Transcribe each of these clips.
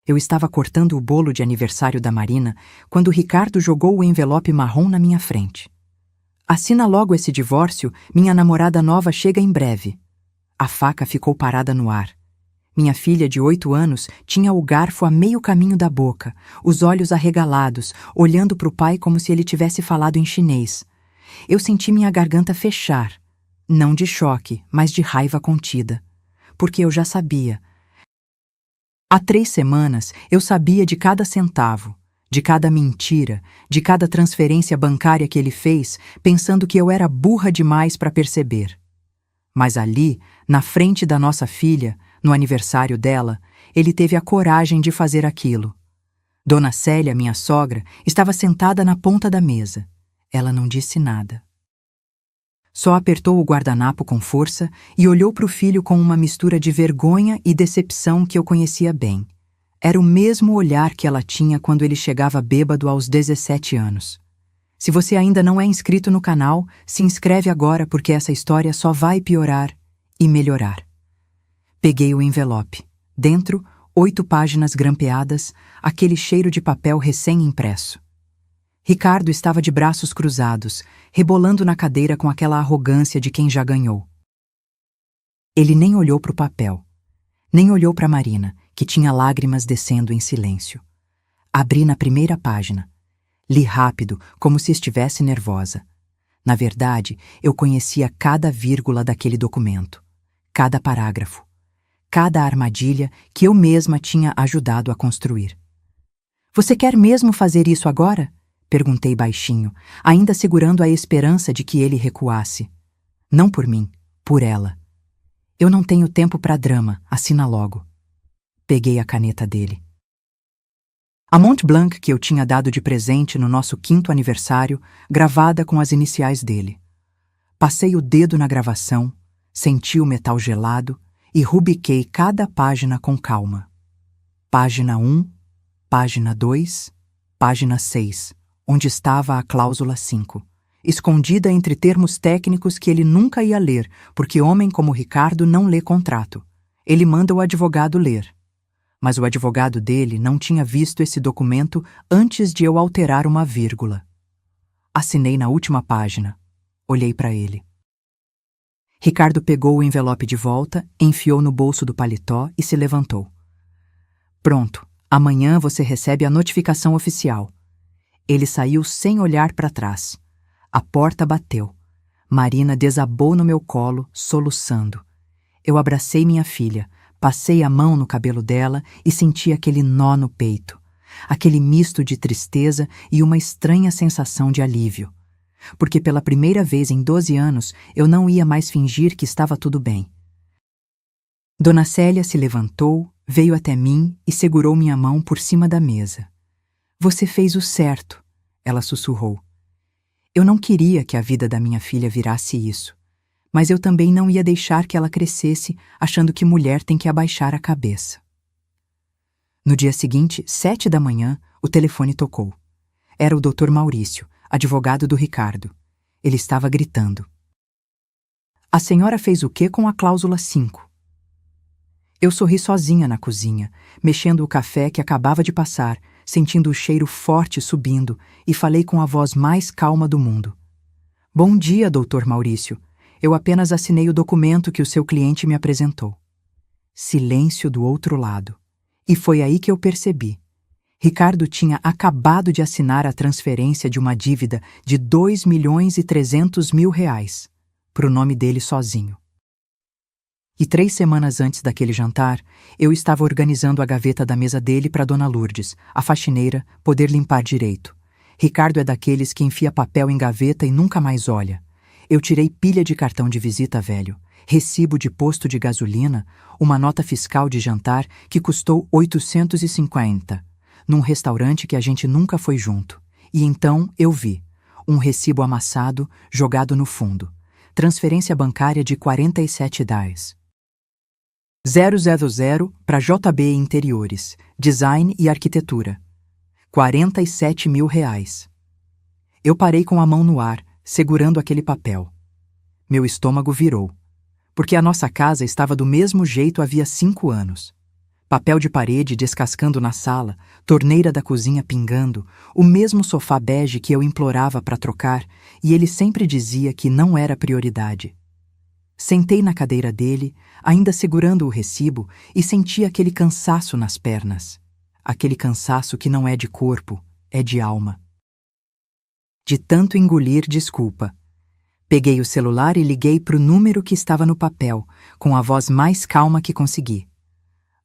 Eu estava cortando o bolo de aniversário da Marina quando Ricardo jogou o envelope marrom na minha frente. Assina logo esse divórcio, minha namorada nova chega em breve. A faca ficou parada no ar. Minha filha de 8 anos tinha o garfo a meio caminho da boca, os olhos arregalados, olhando para o pai como se ele tivesse falado em chinês. Eu senti minha garganta fechar, não de choque, mas de raiva contida, porque eu já sabia. Há 3 semanas eu sabia de cada centavo, de cada mentira, de cada transferência bancária que ele fez, pensando que eu era burra demais para perceber. Mas ali, na frente da nossa filha, no aniversário dela, ele teve a coragem de fazer aquilo. Dona Célia, minha sogra, estava sentada na ponta da mesa. Ela não disse nada. Só apertou o guardanapo com força e olhou para o filho com uma mistura de vergonha e decepção que eu conhecia bem. Era o mesmo olhar que ela tinha quando ele chegava bêbado aos 17 anos. Se você ainda não é inscrito no canal, se inscreve agora porque essa história só vai piorar e melhorar. Peguei o envelope. Dentro, 8 páginas grampeadas, aquele cheiro de papel recém-impresso. Ricardo estava de braços cruzados, rebolando na cadeira com aquela arrogância de quem já ganhou. Ele nem olhou para o papel, nem olhou para Marina, que tinha lágrimas descendo em silêncio. Abri na primeira página. Li rápido, como se estivesse nervosa. Na verdade, eu conhecia cada vírgula daquele documento, cada parágrafo, cada armadilha que eu mesma tinha ajudado a construir. Você quer mesmo fazer isso agora? Perguntei baixinho, ainda segurando a esperança de que ele recuasse. Não por mim, por ela. Eu não tenho tempo para drama, assina logo. Peguei a caneta dele. A Mont Blanc que eu tinha dado de presente no nosso 5º aniversário, gravada com as iniciais dele. Passei o dedo na gravação, senti o metal gelado e rubriquei cada página com calma. Página 1, página 2, página 6. Onde estava a cláusula 5, escondida entre termos técnicos que ele nunca ia ler, porque homem como Ricardo não lê contrato. Ele manda o advogado ler. Mas o advogado dele não tinha visto esse documento antes de eu alterar uma vírgula. Assinei na última página. Olhei para ele. Ricardo pegou o envelope de volta, enfiou no bolso do paletó e se levantou. Pronto, amanhã você recebe a notificação oficial. Ele saiu sem olhar para trás. A porta bateu. Marina desabou no meu colo, soluçando. Eu abracei minha filha, passei a mão no cabelo dela e senti aquele nó no peito. Aquele misto de tristeza e uma estranha sensação de alívio. Porque pela primeira vez em 12 anos eu não ia mais fingir que estava tudo bem. Dona Célia se levantou, veio até mim e segurou minha mão por cima da mesa. Você fez o certo, ela sussurrou. Eu não queria que a vida da minha filha virasse isso, mas eu também não ia deixar que ela crescesse achando que mulher tem que abaixar a cabeça. No dia seguinte, 7 da manhã, o telefone tocou. Era o Dr. Maurício, advogado do Ricardo. Ele estava gritando. A senhora fez o quê com a cláusula 5? Eu sorri sozinha na cozinha, mexendo o café que acabava de passar, sentindo o cheiro forte subindo, e falei com a voz mais calma do mundo. Bom dia, Dr. Maurício. Eu apenas assinei o documento que o seu cliente me apresentou. Silêncio do outro lado. E foi aí que eu percebi. Ricardo tinha acabado de assinar a transferência de uma dívida de R$2.300.000, pro nome dele sozinho. E 3 semanas antes daquele jantar, eu estava organizando a gaveta da mesa dele para Dona Lourdes, a faxineira, poder limpar direito. Ricardo é daqueles que enfia papel em gaveta e nunca mais olha. Eu tirei pilha de cartão de visita velho, recibo de posto de gasolina, uma nota fiscal de jantar que custou 850, num restaurante que a gente nunca foi junto. E então eu vi um recibo amassado jogado no fundo. Transferência bancária de $47. 000 para JB Interiores, Design e Arquitetura. R$47.000. Eu parei com a mão no ar, segurando aquele papel. Meu estômago virou, porque a nossa casa estava do mesmo jeito havia 5 anos. Papel de parede descascando na sala, torneira da cozinha pingando, o mesmo sofá bege que eu implorava para trocar, e ele sempre dizia que não era prioridade. Sentei na cadeira dele, ainda segurando o recibo, e senti aquele cansaço nas pernas. Aquele cansaço que não é de corpo, é de alma. De tanto engolir desculpa. Peguei o celular e liguei para o número que estava no papel, com a voz mais calma que consegui.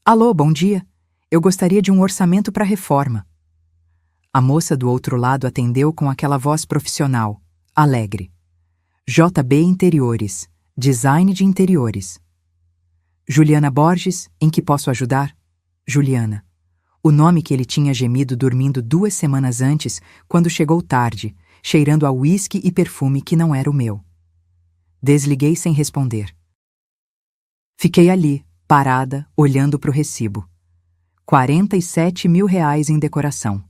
Alô, bom dia. Eu gostaria de um orçamento para reforma. A moça do outro lado atendeu com aquela voz profissional, alegre. JB Interiores, Design de Interiores. Juliana Borges, em que posso ajudar? Juliana. O nome que ele tinha gemido dormindo 2 semanas antes, quando chegou tarde, cheirando a uísque e perfume que não era o meu. Desliguei sem responder. Fiquei ali, parada, olhando para o recibo. 47 mil reais em decoração,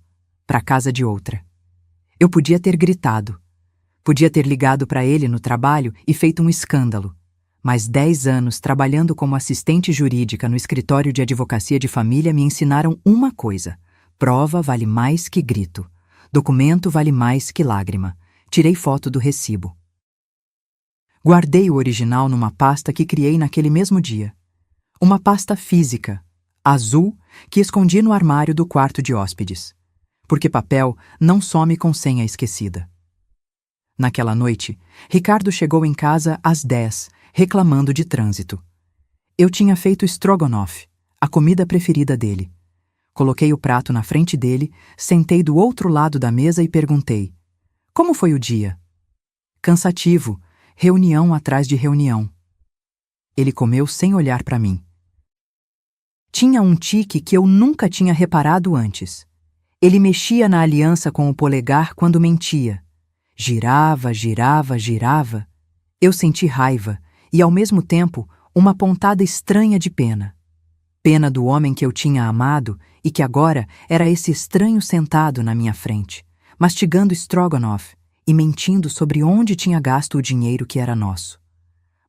para a casa de outra. Eu podia ter gritado. Podia ter ligado para ele no trabalho e feito um escândalo. Mas 10 anos trabalhando como assistente jurídica no escritório de advocacia de família me ensinaram uma coisa: prova vale mais que grito. Documento vale mais que lágrima. Tirei foto do recibo. Guardei o original numa pasta que criei naquele mesmo dia. Uma pasta física, azul, que escondi no armário do quarto de hóspedes. Porque papel não some com senha esquecida. Naquela noite, Ricardo chegou em casa às 10, reclamando de trânsito. Eu tinha feito strogonoff, a comida preferida dele. Coloquei o prato na frente dele, sentei do outro lado da mesa e perguntei: como foi o dia? Cansativo, reunião atrás de reunião. Ele comeu sem olhar para mim. Tinha um tique que eu nunca tinha reparado antes. Ele mexia na aliança com o polegar quando mentia. Girava, girava, girava. Eu senti raiva e, ao mesmo tempo, uma pontada estranha de pena. Pena do homem que eu tinha amado e que agora era esse estranho sentado na minha frente, mastigando strogonoff e mentindo sobre onde tinha gasto o dinheiro que era nosso.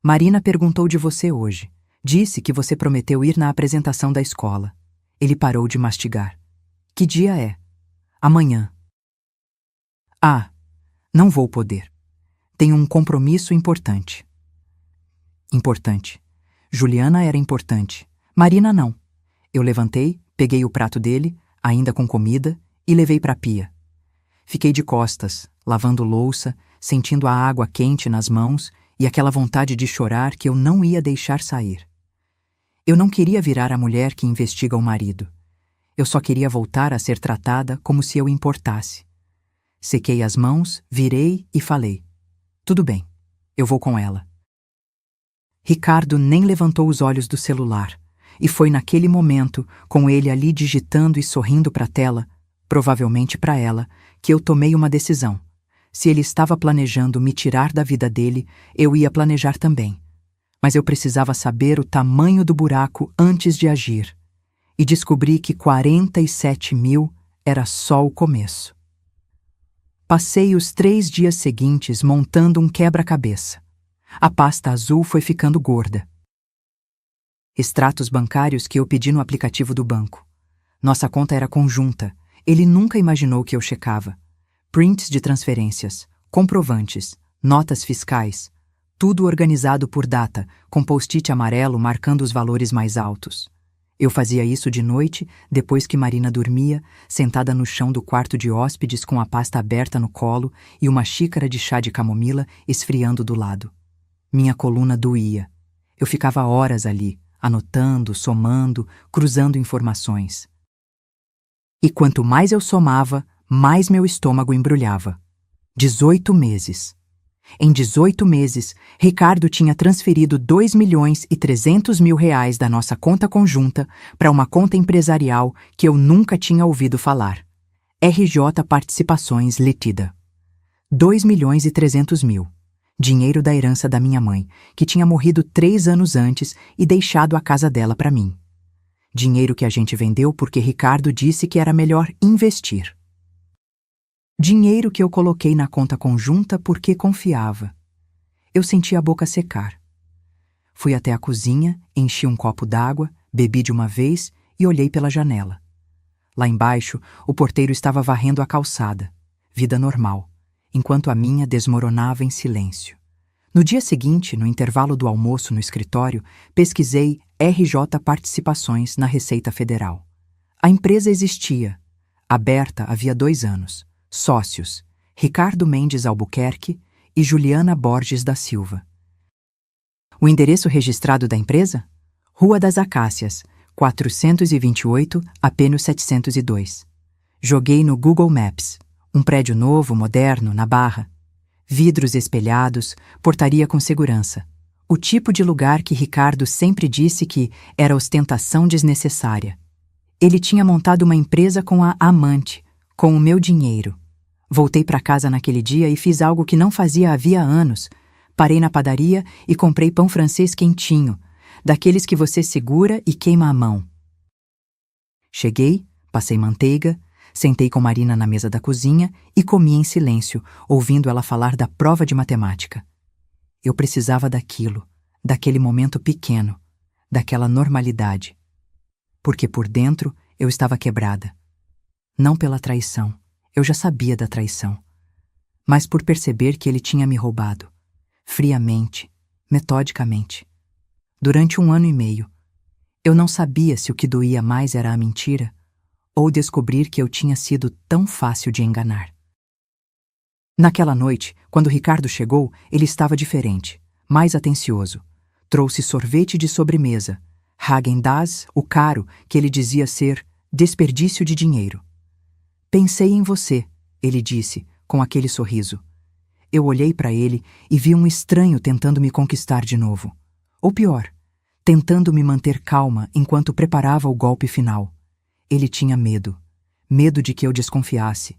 Marina perguntou de você hoje. Disse que você prometeu ir na apresentação da escola. Ele parou de mastigar. Que dia é? Amanhã. Ah, não vou poder. Tenho um compromisso importante. Importante. Juliana era importante. Marina não. Eu levantei, peguei o prato dele, ainda com comida, e levei para a pia. Fiquei de costas, lavando louça, sentindo a água quente nas mãos e aquela vontade de chorar que eu não ia deixar sair. Eu não queria virar a mulher que investiga o marido. Eu só queria voltar a ser tratada como se eu importasse. Sequei as mãos, virei e falei: tudo bem, eu vou com ela. Ricardo nem levantou os olhos do celular, e foi naquele momento, com ele ali digitando e sorrindo para a tela, provavelmente para ela, que eu tomei uma decisão. Se ele estava planejando me tirar da vida dele, eu ia planejar também. Mas eu precisava saber o tamanho do buraco antes de agir. E descobri que 47 mil era só o começo. Passei os 3 dias seguintes montando um quebra-cabeça. A pasta azul foi ficando gorda. Extratos bancários que eu pedi no aplicativo do banco. Nossa conta era conjunta. Ele nunca imaginou que eu checava. Prints de transferências, comprovantes, notas fiscais. Tudo organizado por data, com post-it amarelo marcando os valores mais altos. Eu fazia isso de noite, depois que Marina dormia, sentada no chão do quarto de hóspedes com a pasta aberta no colo e uma xícara de chá de camomila esfriando do lado. Minha coluna doía. Eu ficava horas ali, anotando, somando, cruzando informações. E quanto mais eu somava, mais meu estômago embrulhava. 18 meses. Em 18 meses, Ricardo tinha transferido 2.300.000 reais da nossa conta conjunta para uma conta empresarial que eu nunca tinha ouvido falar. RJ Participações Ltda. 2.300.000. Dinheiro da herança da minha mãe, que tinha morrido 3 anos antes e deixado a casa dela para mim. Dinheiro que a gente vendeu porque Ricardo disse que era melhor investir. Dinheiro que eu coloquei na conta conjunta porque confiava. Eu senti a boca secar. Fui até a cozinha, enchi um copo d'água, bebi de uma vez e olhei pela janela. Lá embaixo, o porteiro estava varrendo a calçada. Vida normal, enquanto a minha desmoronava em silêncio. No dia seguinte, no intervalo do almoço no escritório, pesquisei RJ Participações na Receita Federal. A empresa existia. Aberta havia 2 anos. Sócios: Ricardo Mendes Albuquerque e Juliana Borges da Silva. O endereço registrado da empresa? Rua das Acácias, 428, AP 702. Joguei no Google Maps. Um prédio novo, moderno, na Barra. Vidros espelhados, portaria com segurança. O tipo de lugar que Ricardo sempre disse que era ostentação desnecessária. Ele tinha montado uma empresa com a amante, com o meu dinheiro. Voltei para casa naquele dia e fiz algo que não fazia havia anos. Parei na padaria e comprei pão francês quentinho, daqueles que você segura e queima a mão. Cheguei, passei manteiga, sentei com Marina na mesa da cozinha e comi em silêncio, ouvindo ela falar da prova de matemática. Eu precisava daquilo, daquele momento pequeno, daquela normalidade. Porque por dentro eu estava quebrada. Não pela traição, eu já sabia da traição, mas por perceber que ele tinha me roubado, friamente, metodicamente. Durante 1 ano e meio, eu não sabia se o que doía mais era a mentira ou descobrir que eu tinha sido tão fácil de enganar. Naquela noite, quando Ricardo chegou, ele estava diferente, mais atencioso. Trouxe sorvete de sobremesa, Häagen-Dazs, o caro, que ele dizia ser desperdício de dinheiro. Pensei em você, ele disse, com aquele sorriso. Eu olhei para ele e vi um estranho tentando me conquistar de novo. Ou pior, tentando me manter calma enquanto preparava o golpe final. Ele tinha medo. Medo de que eu desconfiasse.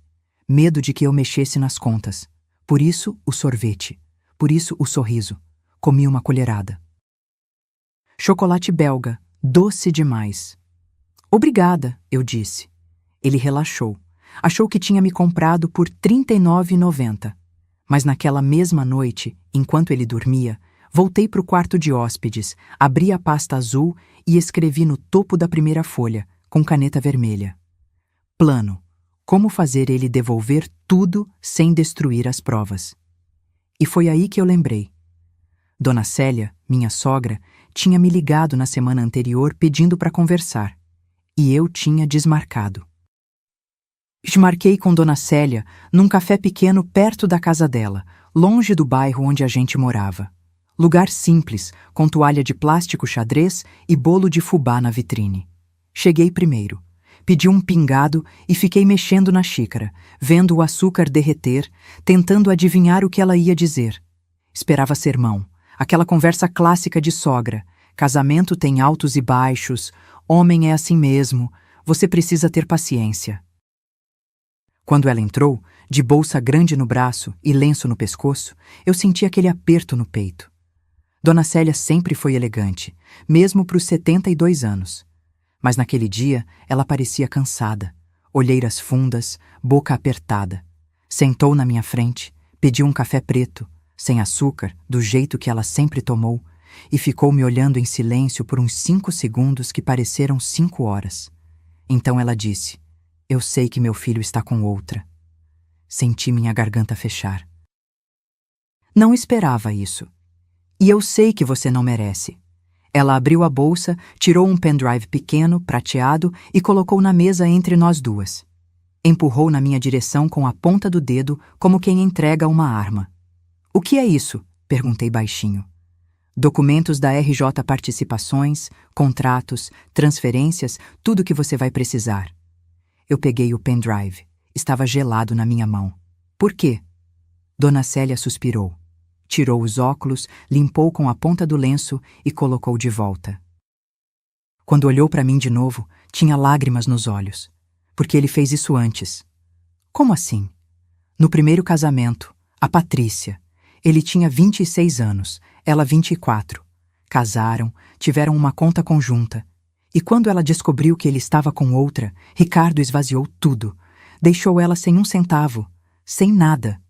Medo de que eu mexesse nas contas. Por isso, o sorvete. Por isso, o sorriso. Comi uma colherada. Chocolate belga, doce demais. Obrigada, eu disse. Ele relaxou. Achou que tinha me comprado por R$ 39,90. Mas naquela mesma noite, enquanto ele dormia, voltei para o quarto de hóspedes, abri a pasta azul e escrevi no topo da primeira folha, com caneta vermelha: plano: como fazer ele devolver tudo sem destruir as provas. E foi aí que eu lembrei. Dona Célia, minha sogra, tinha me ligado na semana anterior pedindo para conversar. E eu tinha desmarcado. Desmarquei com Dona Célia num café pequeno perto da casa dela, longe do bairro onde a gente morava. Lugar simples, com toalha de plástico xadrez e bolo de fubá na vitrine. Cheguei primeiro. Pedi um pingado e fiquei mexendo na xícara, vendo o açúcar derreter, tentando adivinhar o que ela ia dizer. Esperava sermão, aquela conversa clássica de sogra. Casamento tem altos e baixos, homem é assim mesmo, você precisa ter paciência. Quando ela entrou, de bolsa grande no braço e lenço no pescoço, eu senti aquele aperto no peito. Dona Célia sempre foi elegante, mesmo para os 72 anos. Mas naquele dia ela parecia cansada, olheiras fundas, boca apertada. Sentou na minha frente, pediu um café preto, sem açúcar, do jeito que ela sempre tomou, e ficou me olhando em silêncio por uns 5 segundos que pareceram 5 horas. Então ela disse: eu sei que meu filho está com outra. Senti minha garganta fechar. Não esperava isso. E eu sei que você não merece. Ela abriu a bolsa, tirou um pendrive pequeno, prateado, e colocou na mesa entre nós duas. Empurrou na minha direção com a ponta do dedo, como quem entrega uma arma. O que é isso? Perguntei baixinho. Documentos da RJ Participações, contratos, transferências, tudo que você vai precisar. Eu peguei o pendrive. Estava gelado na minha mão. Por quê? Dona Célia suspirou. Tirou os óculos, limpou com a ponta do lenço e colocou de volta. Quando olhou para mim de novo, tinha lágrimas nos olhos. Porque ele fez isso antes. Como assim? No primeiro casamento, a Patrícia. Ele tinha 26 anos, ela 24. Casaram, tiveram uma conta conjunta. E quando ela descobriu que ele estava com outra, Ricardo esvaziou tudo. Deixou ela sem 1 centavo, sem nada.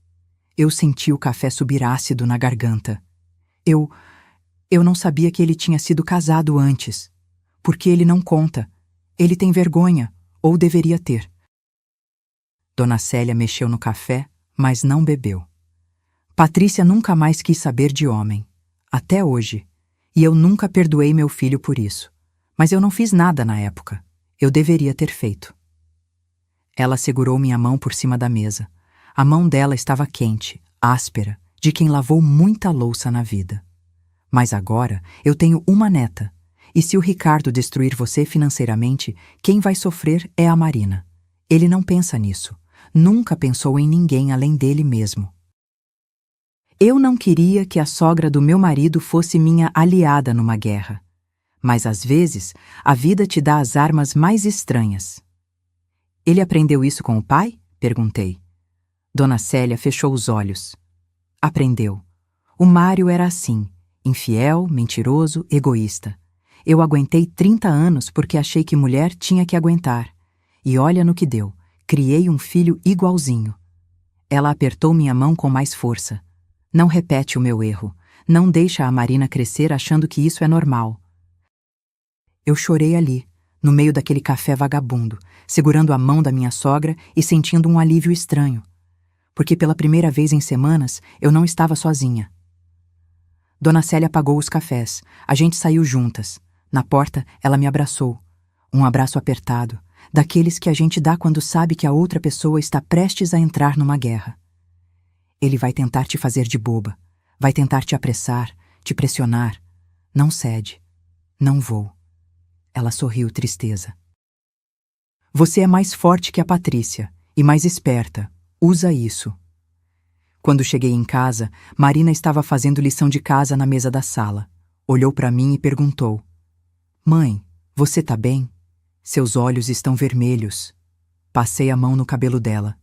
Eu senti o café subir ácido na garganta. Eu não sabia que ele tinha sido casado antes. Porque ele não conta. Ele tem vergonha, ou deveria ter. Dona Célia mexeu no café, mas não bebeu. Patrícia nunca mais quis saber de homem, até hoje, e eu nunca perdoei meu filho por isso. Mas eu não fiz nada na época. Eu deveria ter feito. Ela segurou minha mão por cima da mesa. A mão dela estava quente, áspera, de quem lavou muita louça na vida. Mas agora eu tenho uma neta, e se o Ricardo destruir você financeiramente, quem vai sofrer é a Marina. Ele não pensa nisso. Nunca pensou em ninguém além dele mesmo. Eu não queria que a sogra do meu marido fosse minha aliada numa guerra. Mas às vezes, a vida te dá as armas mais estranhas. Ele aprendeu isso com o pai? Perguntei. Dona Célia fechou os olhos. Aprendeu. O Mário era assim, infiel, mentiroso, egoísta. Eu aguentei 30 anos porque achei que mulher tinha que aguentar. E olha no que deu. Criei um filho igualzinho. Ela apertou minha mão com mais força. Não repete o meu erro. Não deixa a Marina crescer achando que isso é normal. Eu chorei ali, no meio daquele café vagabundo, segurando a mão da minha sogra e sentindo um alívio estranho. Porque pela primeira vez em semanas, eu não estava sozinha. Dona Célia apagou os cafés. A gente saiu juntas. Na porta, ela me abraçou. Um abraço apertado, daqueles que a gente dá quando sabe que a outra pessoa está prestes a entrar numa guerra. Ele vai tentar te fazer de boba. Vai tentar te apressar, te pressionar. Não cede. Não vou. Ela sorriu tristeza. Você é mais forte que a Patrícia e mais esperta. Usa isso. Quando cheguei em casa, Marina estava fazendo lição de casa na mesa da sala. Olhou para mim e perguntou: Mãe, você tá bem? Seus olhos estão vermelhos. Passei a mão no cabelo dela.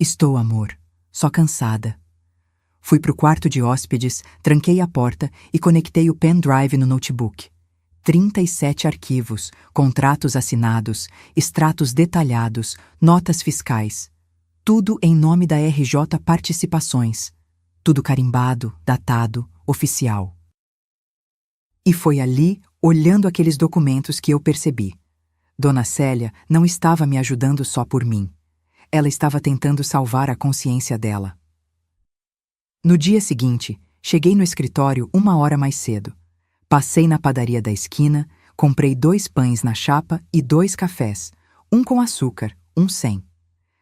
Estou, amor, só cansada. Fui pro quarto de hóspedes, tranquei a porta e conectei o pendrive no notebook. 37 arquivos, contratos assinados, extratos detalhados, notas fiscais. Tudo em nome da RJ Participações. Tudo carimbado, datado, oficial. E foi ali, olhando aqueles documentos, que eu percebi. Dona Célia não estava me ajudando só por mim. Ela estava tentando salvar a consciência dela. No dia seguinte, cheguei no escritório 1 hora mais cedo. Passei na padaria da esquina, comprei 2 pães na chapa e 2 cafés, um com açúcar, um sem.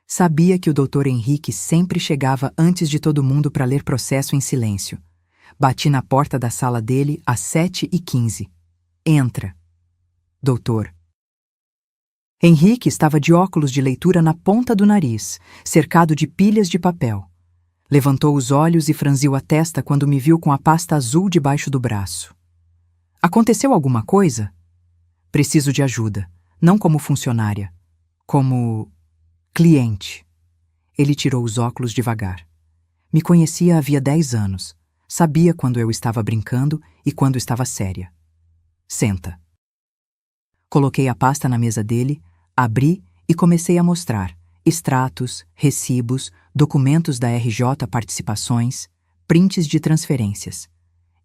Sabia que o Dr. Henrique sempre chegava antes de todo mundo para ler processo em silêncio. Bati na porta da sala dele às 7h15. Entra. Doutor. Henrique estava de óculos de leitura na ponta do nariz, cercado de pilhas de papel. Levantou os olhos e franziu a testa quando me viu com a pasta azul debaixo do braço. Aconteceu alguma coisa? Preciso de ajuda, não como funcionária, como cliente. Ele tirou os óculos devagar. Me conhecia havia 10 anos. Sabia quando eu estava brincando e quando estava séria. Senta. Coloquei a pasta na mesa dele, abri e comecei a mostrar extratos, recibos, documentos da RJ Participações, prints de transferências.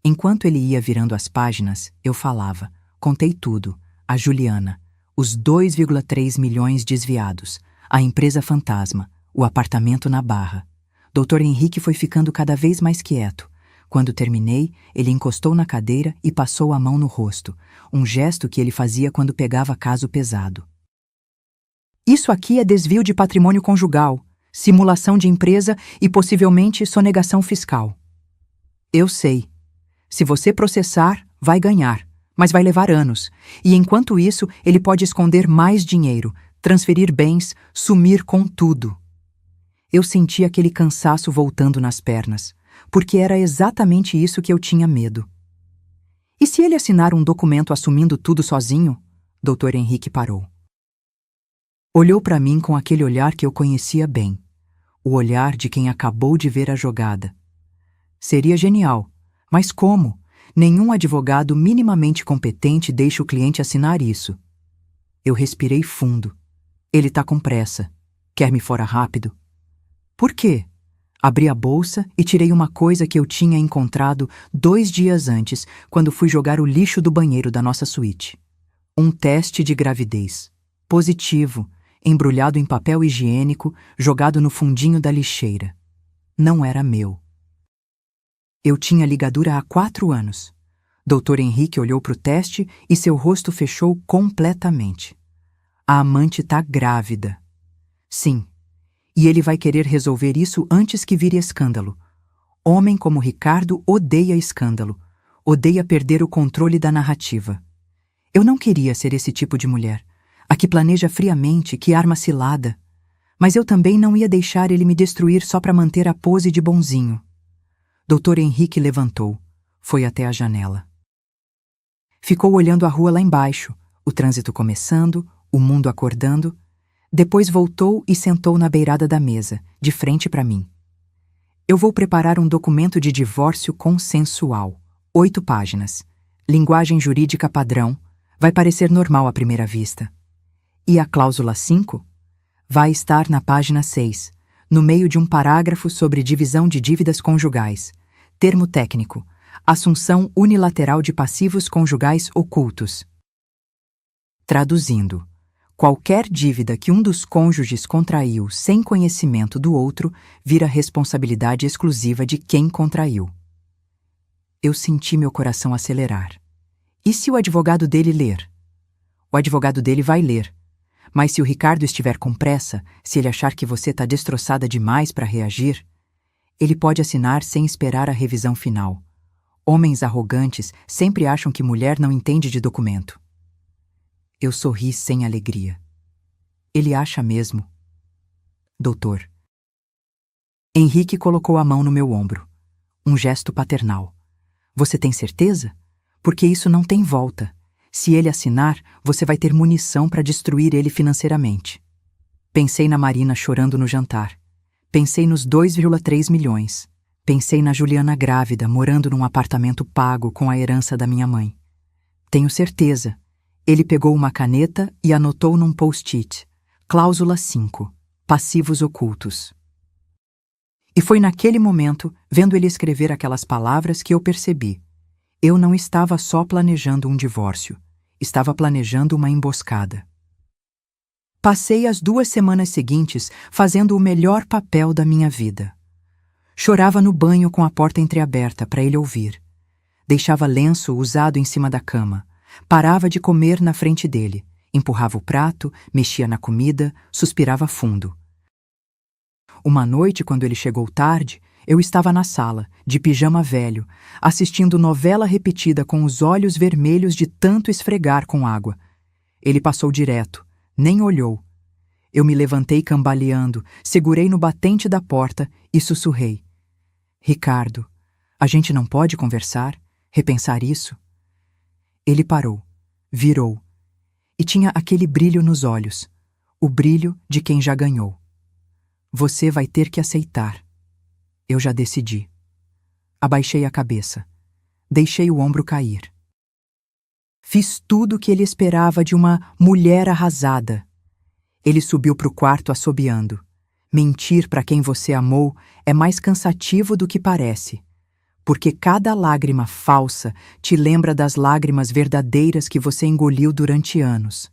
Enquanto ele ia virando as páginas, eu falava. Contei tudo. A Juliana, os 2,3 milhões desviados, a empresa fantasma, o apartamento na Barra. Dr. Henrique foi ficando cada vez mais quieto. Quando terminei, ele encostou na cadeira e passou a mão no rosto, um gesto que ele fazia quando pegava caso pesado. Isso aqui é desvio de patrimônio conjugal, simulação de empresa e possivelmente sonegação fiscal. Eu sei. Se você processar, vai ganhar, mas vai levar anos. E enquanto isso, ele pode esconder mais dinheiro, transferir bens, sumir com tudo. Eu senti aquele cansaço voltando nas pernas, porque era exatamente isso que eu tinha medo. E se ele assinar um documento assumindo tudo sozinho? Dr. Henrique parou. Olhou para mim com aquele olhar que eu conhecia bem, o olhar de quem acabou de ver a jogada. Seria genial, mas como? Nenhum advogado minimamente competente deixa o cliente assinar isso. Eu respirei fundo. Ele tá com pressa. Quer me fora rápido? Por quê? Abri a bolsa e tirei uma coisa que eu tinha encontrado 2 dias antes, quando fui jogar o lixo do banheiro da nossa suíte. Um teste de gravidez. positivo, embrulhado em papel higiênico, jogado no fundinho da lixeira. Não era meu. Eu tinha ligadura há 4 anos. Dr. Henrique olhou para o teste e seu rosto fechou completamente. A amante tá grávida. Sim. E ele vai querer resolver isso antes que vire escândalo. Homem como Ricardo odeia escândalo. Odeia perder o controle da narrativa. Eu não queria ser esse tipo de mulher, a que planeja friamente, que arma cilada. Mas eu também não ia deixar ele me destruir só para manter a pose de bonzinho. Dr. Henrique levantou. Foi até a janela. Ficou olhando a rua lá embaixo, o trânsito começando, o mundo acordando. Depois voltou e sentou na beirada da mesa, de frente para mim. Eu vou preparar um documento de divórcio consensual. 8 páginas. Linguagem jurídica padrão. Vai parecer normal à primeira vista. E a cláusula 5? Vai estar na página 6, no meio de um parágrafo sobre divisão de dívidas conjugais. Termo técnico: assunção unilateral de passivos conjugais ocultos. Traduzindo: qualquer dívida que um dos cônjuges contraiu sem conhecimento do outro vira responsabilidade exclusiva de quem contraiu. Eu senti meu coração acelerar. E se o advogado dele ler? O advogado dele vai ler. Mas se o Ricardo estiver com pressa, se ele achar que você está destroçada demais para reagir, ele pode assinar sem esperar a revisão final. Homens arrogantes sempre acham que mulher não entende de documento. Eu sorri sem alegria. Ele acha mesmo. Doutor. Henrique colocou a mão no meu ombro. Um gesto paternal. Você tem certeza? Porque isso não tem volta. Se ele assinar, você vai ter munição para destruir ele financeiramente. Pensei na Marina chorando no jantar. Pensei nos 2,3 milhões. Pensei na Juliana grávida, morando num apartamento pago com a herança da minha mãe. Tenho certeza. Ele pegou uma caneta e anotou num post-it. Cláusula 5. Passivos ocultos. E foi naquele momento, vendo ele escrever aquelas palavras, que eu percebi. Eu não estava só planejando um divórcio. Estava planejando uma emboscada. Passei as 2 semanas seguintes fazendo o melhor papel da minha vida. Chorava no banho com a porta entreaberta para ele ouvir. Deixava lenço usado em cima da cama. Parava de comer na frente dele. Empurrava o prato, mexia na comida, suspirava fundo. Uma noite, quando ele chegou tarde, eu estava na sala, de pijama velho, assistindo novela repetida com os olhos vermelhos de tanto esfregar com água. Ele passou direto, nem olhou. Eu me levantei cambaleando, segurei no batente da porta e sussurrei. Ricardo, a gente não pode conversar, repensar isso? Ele parou, virou, e tinha aquele brilho nos olhos, o brilho de quem já ganhou. Você vai ter que aceitar. Eu já decidi. Abaixei a cabeça. Deixei o ombro cair. Fiz tudo o que ele esperava de uma mulher arrasada. Ele subiu para o quarto assobiando. Mentir para quem você amou é mais cansativo do que parece, porque cada lágrima falsa te lembra das lágrimas verdadeiras que você engoliu durante anos.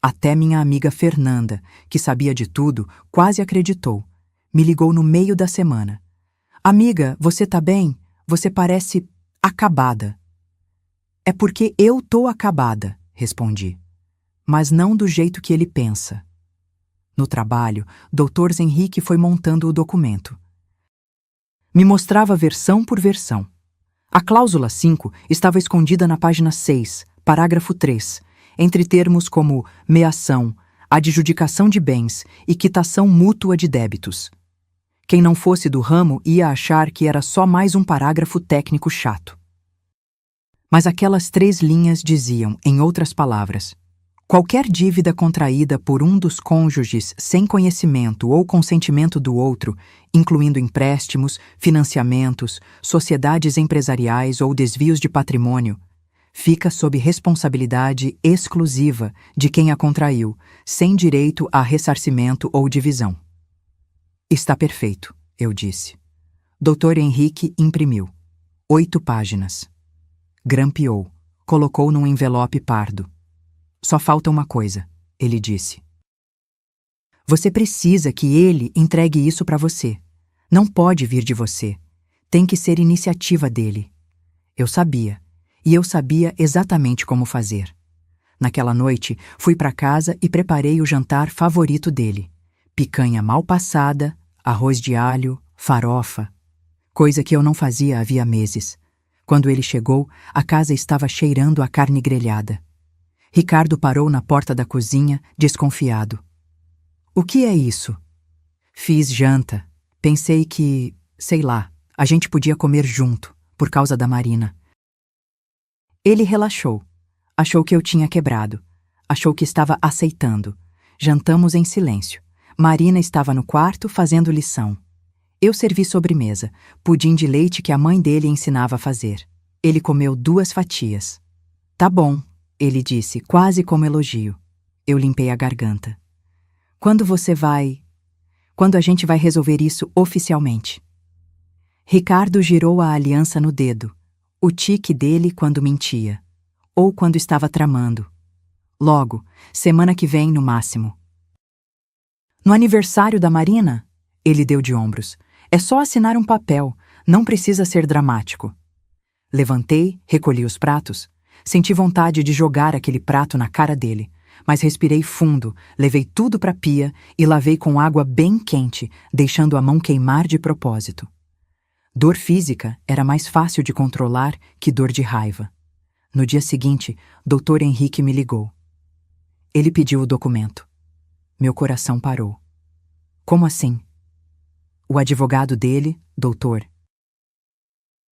Até minha amiga Fernanda, que sabia de tudo, quase acreditou. Me ligou no meio da semana. Amiga, você tá bem? Você parece acabada. É porque eu tô acabada, respondi. Mas não do jeito que ele pensa. No trabalho, Dr. Henrique foi montando o documento. Me mostrava versão por versão. A cláusula 5 estava escondida na página 6, parágrafo 3, entre termos como meação, adjudicação de bens e quitação mútua de débitos. Quem não fosse do ramo ia achar que era só mais um parágrafo técnico chato. Mas aquelas 3 linhas diziam, em outras palavras, qualquer dívida contraída por um dos cônjuges sem conhecimento ou consentimento do outro, incluindo empréstimos, financiamentos, sociedades empresariais ou desvios de patrimônio, fica sob responsabilidade exclusiva de quem a contraiu, sem direito a ressarcimento ou divisão. Está perfeito, eu disse. Dr. Henrique imprimiu. 8 páginas. Grampeou. Colocou num envelope pardo. Só falta uma coisa, ele disse. Você precisa que ele entregue isso para você. Não pode vir de você. Tem que ser iniciativa dele. Eu sabia, e eu sabia exatamente como fazer. Naquela noite, fui para casa e preparei o jantar favorito dele. Picanha mal passada, arroz de alho, farofa. Coisa que eu não fazia havia meses. Quando ele chegou, a casa estava cheirando a carne grelhada. Ricardo parou na porta da cozinha, desconfiado. O que é isso? Fiz janta. Pensei que, sei lá, a gente podia comer junto, por causa da Marina. Ele relaxou. Achou que eu tinha quebrado. Achou que estava aceitando. Jantamos em silêncio. Marina estava no quarto fazendo lição. Eu servi sobremesa, pudim de leite que a mãe dele ensinava a fazer. Ele comeu 2 fatias. Tá bom, ele disse, quase como elogio. Eu limpei a garganta. Quando você vai... Quando a gente vai resolver isso oficialmente? Ricardo girou a aliança no dedo. O tique dele quando mentia. Ou quando estava tramando. Logo, semana que vem no máximo. No aniversário da Marina? Ele deu de ombros. É só assinar um papel, não precisa ser dramático. Levantei, recolhi os pratos. Senti vontade de jogar aquele prato na cara dele, mas respirei fundo, levei tudo para a pia e lavei com água bem quente, deixando a mão queimar de propósito. Dor física era mais fácil de controlar que dor de raiva. No dia seguinte, Dr. Henrique me ligou. Ele pediu o documento. Meu coração parou. Como assim? O advogado dele, doutor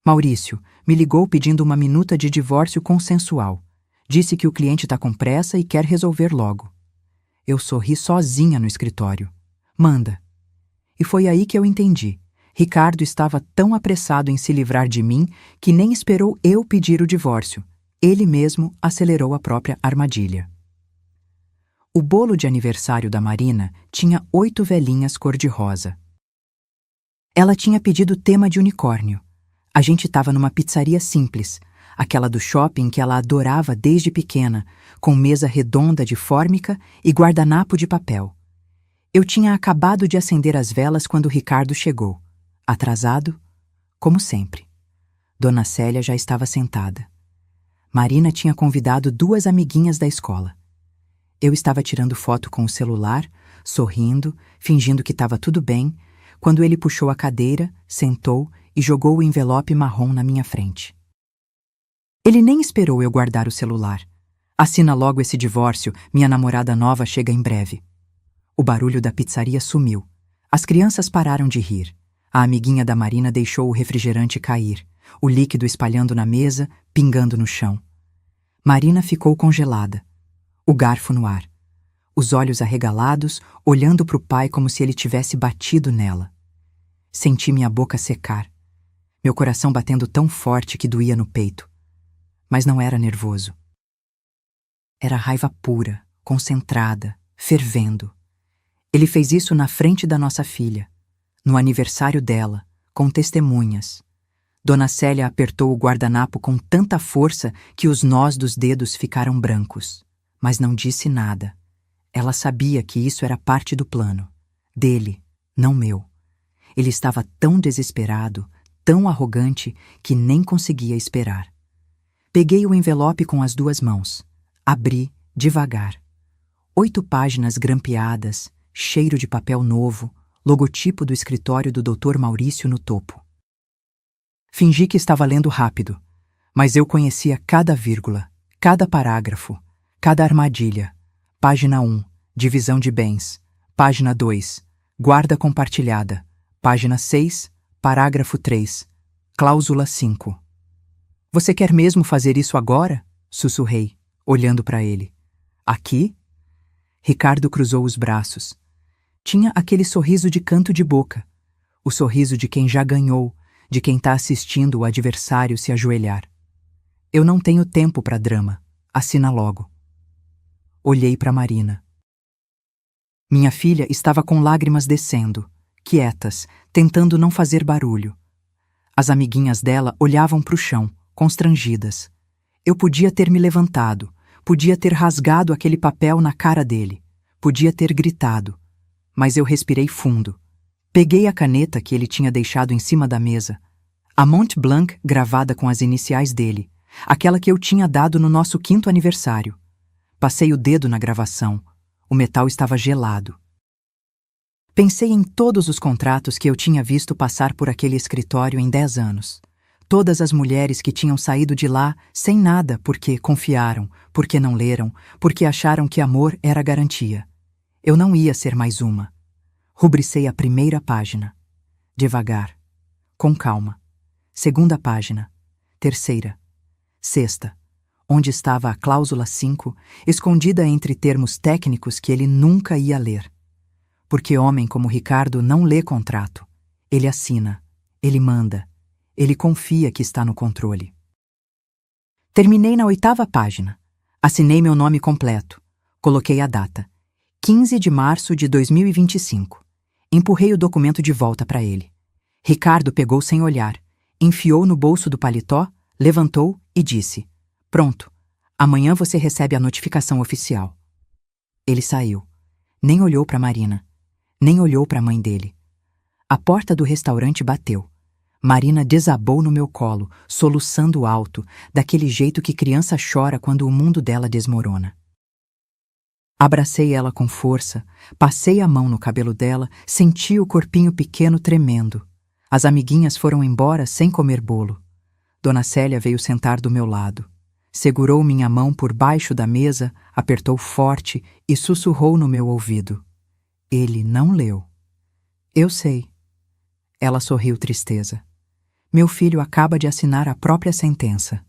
Maurício, me ligou pedindo uma minuta de divórcio consensual. Disse que o cliente está com pressa e quer resolver logo. Eu sorri sozinha no escritório. Manda. E foi aí que eu entendi. Ricardo estava tão apressado em se livrar de mim que nem esperou eu pedir o divórcio. Ele mesmo acelerou a própria armadilha. O bolo de aniversário da Marina tinha 8 velhinhas cor-de-rosa. Ela tinha pedido tema de unicórnio. A gente estava numa pizzaria simples, aquela do shopping que ela adorava desde pequena, com mesa redonda de fórmica e guardanapo de papel. Eu tinha acabado de acender as velas quando Ricardo chegou. Atrasado, como sempre. Dona Célia já estava sentada. Marina tinha convidado 2 amiguinhas da escola. Eu estava tirando foto com o celular, sorrindo, fingindo que estava tudo bem, quando ele puxou a cadeira, sentou e jogou o envelope marrom na minha frente. Ele nem esperou eu guardar o celular. Assina logo esse divórcio, minha namorada nova chega em breve. O barulho da pizzaria sumiu. As crianças pararam de rir. A amiguinha da Marina deixou o refrigerante cair, o líquido espalhando na mesa, pingando no chão. Marina ficou congelada, o garfo no ar, os olhos arregalados, olhando para o pai como se ele tivesse batido nela. Senti minha boca secar, meu coração batendo tão forte que doía no peito. Mas não era nervoso. Era raiva pura, concentrada, fervendo. Ele fez isso na frente da nossa filha, no aniversário dela, com testemunhas. Dona Célia apertou o guardanapo com tanta força que os nós dos dedos ficaram brancos, mas não disse nada. Ela sabia que isso era parte do plano. Dele, não meu. Ele estava tão desesperado, tão arrogante, que nem conseguia esperar. Peguei o envelope com as 2 mãos. Abri, devagar. 8 páginas grampeadas, cheiro de papel novo, logotipo do escritório do Dr. Maurício no topo. Fingi que estava lendo rápido, mas eu conhecia cada vírgula, cada parágrafo, cada armadilha. Página 1, divisão de bens. Página 2, guarda compartilhada. Página 6, parágrafo 3, cláusula 5. Você quer mesmo fazer isso agora? Sussurrei, olhando para ele. Aqui? Ricardo cruzou os braços. Tinha aquele sorriso de canto de boca, o sorriso de quem já ganhou, de quem está assistindo o adversário se ajoelhar. Eu não tenho tempo para drama. Assina logo. Olhei para Marina. Minha filha estava com lágrimas descendo, quietas, tentando não fazer barulho. As amiguinhas dela olhavam para o chão, constrangidas. Eu podia ter me levantado, Podia ter rasgado aquele papel na cara dele. Podia ter gritado. Mas eu respirei fundo. Peguei a caneta que ele tinha deixado em cima da mesa. A Mont Blanc gravada com as iniciais dele. Aquela que eu tinha dado no nosso 5º aniversário. Passei o dedo na gravação. O metal estava gelado. Pensei em todos os contratos que eu tinha visto passar por aquele escritório em 10 anos. Todas as mulheres que tinham saído de lá sem nada porque confiaram, porque não leram, porque acharam que amor era garantia. Eu não ia ser mais uma. Rubricei a primeira página. Devagar. Com calma. Segunda página. Terceira. Sexta. Onde estava a cláusula 5, escondida entre termos técnicos que ele nunca ia ler. Porque homem como Ricardo não lê contrato. Ele assina. Ele manda. Ele confia que está no controle. Terminei na 8ª página. Assinei meu nome completo. Coloquei a data. 15 de março de 2025. Empurrei o documento de volta para ele. Ricardo pegou sem olhar, enfiou no bolso do paletó, levantou e disse: "Pronto, amanhã você recebe a notificação oficial." Ele saiu. Nem olhou para Marina. Nem olhou para a mãe dele. A porta do restaurante bateu. Marina desabou no meu colo, soluçando alto, daquele jeito que criança chora quando o mundo dela desmorona. Abracei ela com força, passei a mão no cabelo dela, senti o corpinho pequeno tremendo. As amiguinhas foram embora sem comer bolo. Dona Célia veio sentar do meu lado. Segurou minha mão por baixo da mesa, apertou forte e sussurrou no meu ouvido. Ele não leu. Eu sei. Ela sorriu tristeza. Meu filho acaba de assinar a própria sentença.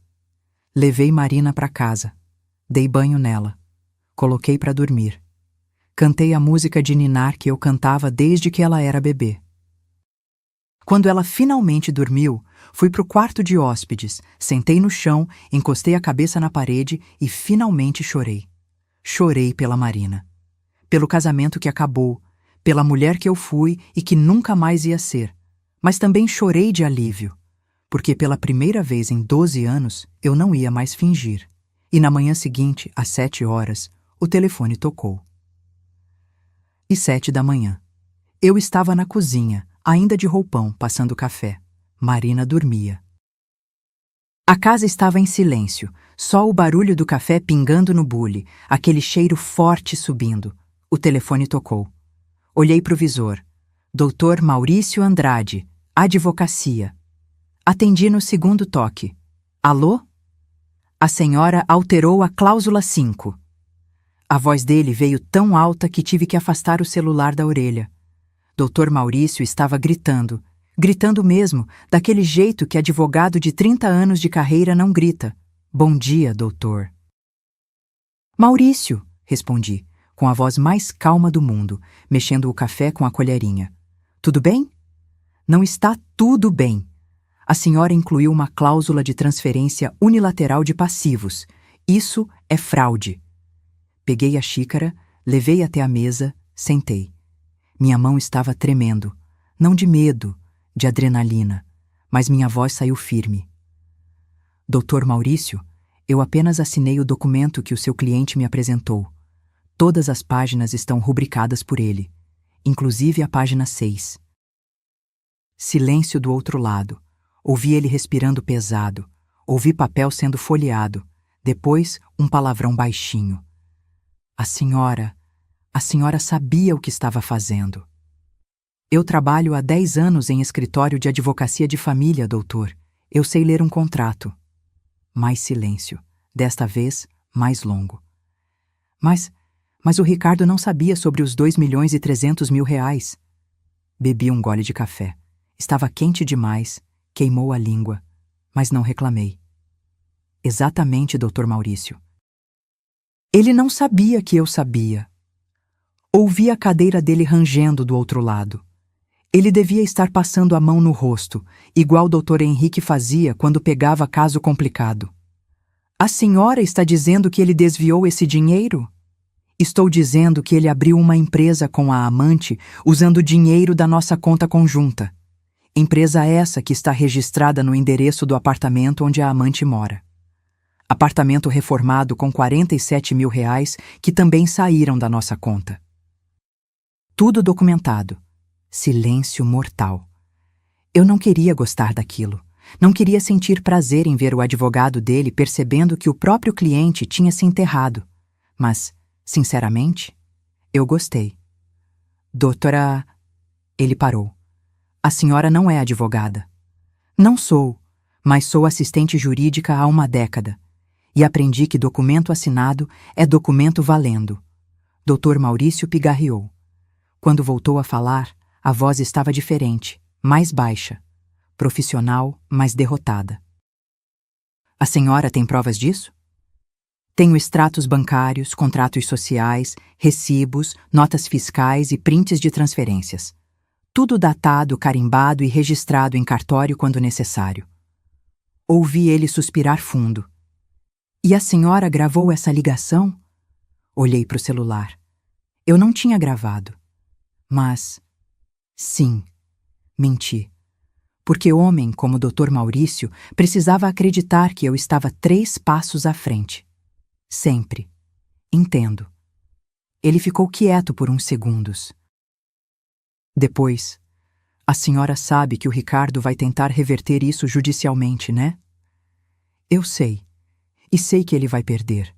Levei Marina para casa. Dei banho nela. Coloquei para dormir. Cantei a música de ninar que eu cantava desde que ela era bebê. Quando ela finalmente dormiu, fui pro quarto de hóspedes, sentei no chão, encostei a cabeça na parede e finalmente chorei. Chorei pela Marina. Pelo casamento que acabou, pela mulher que eu fui e que nunca mais ia ser. Mas também chorei de alívio, porque pela primeira vez em 12 anos eu não ia mais fingir. E na manhã seguinte, às 7 horas, o telefone tocou. E 7 da manhã. Eu estava na cozinha, ainda de roupão, passando café. Marina dormia. A casa estava em silêncio, só o barulho do café pingando no bule, aquele cheiro forte subindo. O telefone tocou. Olhei para o visor. Dr. Maurício Andrade, advocacia. Atendi no segundo toque. Alô? A senhora alterou a cláusula 5. A voz dele veio tão alta que tive que afastar o celular da orelha. Dr. Maurício estava gritando. Gritando mesmo, daquele jeito que advogado de 30 anos de carreira não grita. Bom dia, doutor. Maurício, respondi, com a voz mais calma do mundo, mexendo o café com a colherinha. Tudo bem? Não está tudo bem. A senhora incluiu uma cláusula de transferência unilateral de passivos. Isso é fraude. Peguei a xícara, levei até a mesa, sentei. Minha mão estava tremendo, não de medo, de adrenalina, mas minha voz saiu firme. Doutor Maurício, eu apenas assinei o documento que o seu cliente me apresentou. Todas as páginas estão rubricadas por ele, inclusive a página 6. Silêncio do outro lado. Ouvi ele respirando pesado. Ouvi papel sendo folheado. Depois, um palavrão baixinho. A senhora sabia o que estava fazendo. Eu trabalho há 10 anos em escritório de advocacia de família, doutor. Eu sei ler um contrato. Mais silêncio. Desta vez, mais longo. Mas o Ricardo não sabia sobre os 2.300.000 reais. Bebi um gole de café. Estava quente demais, queimou a língua, mas não reclamei. Exatamente, doutor Maurício. Ele não sabia que eu sabia. Ouvi a cadeira dele rangendo do outro lado. Ele devia estar passando a mão no rosto, igual o doutor Henrique fazia quando pegava caso complicado. A senhora está dizendo que ele desviou esse dinheiro? Estou dizendo que ele abriu uma empresa com a amante usando o dinheiro da nossa conta conjunta. Empresa essa que está registrada no endereço do apartamento onde a amante mora. Apartamento reformado com 47 mil reais que também saíram da nossa conta. Tudo documentado. Silêncio mortal. Eu não queria gostar daquilo. Não queria sentir prazer em ver o advogado dele percebendo que o próprio cliente tinha se enterrado. Mas, sinceramente, eu gostei. Doutora... Ele parou. A senhora não é advogada. Não sou, mas sou assistente jurídica há uma década. E aprendi que documento assinado é documento valendo. Dr. Maurício pigarreou. Quando voltou a falar, a voz estava diferente, mais baixa. Profissional, mas derrotada. A senhora tem provas disso? Tenho extratos bancários, contratos sociais, recibos, notas fiscais e prints de transferências. Tudo datado, carimbado e registrado em cartório quando necessário. Ouvi ele suspirar fundo. E a senhora gravou essa ligação? Olhei para o celular. Eu não tinha gravado. Mas, sim, menti. Porque homem como o Dr. Maurício precisava acreditar que eu estava 3 passos à frente. Sempre. Entendo. Ele ficou quieto por uns segundos. Depois, a senhora sabe que o Ricardo vai tentar reverter isso judicialmente, né? Eu sei. E sei que ele vai perder.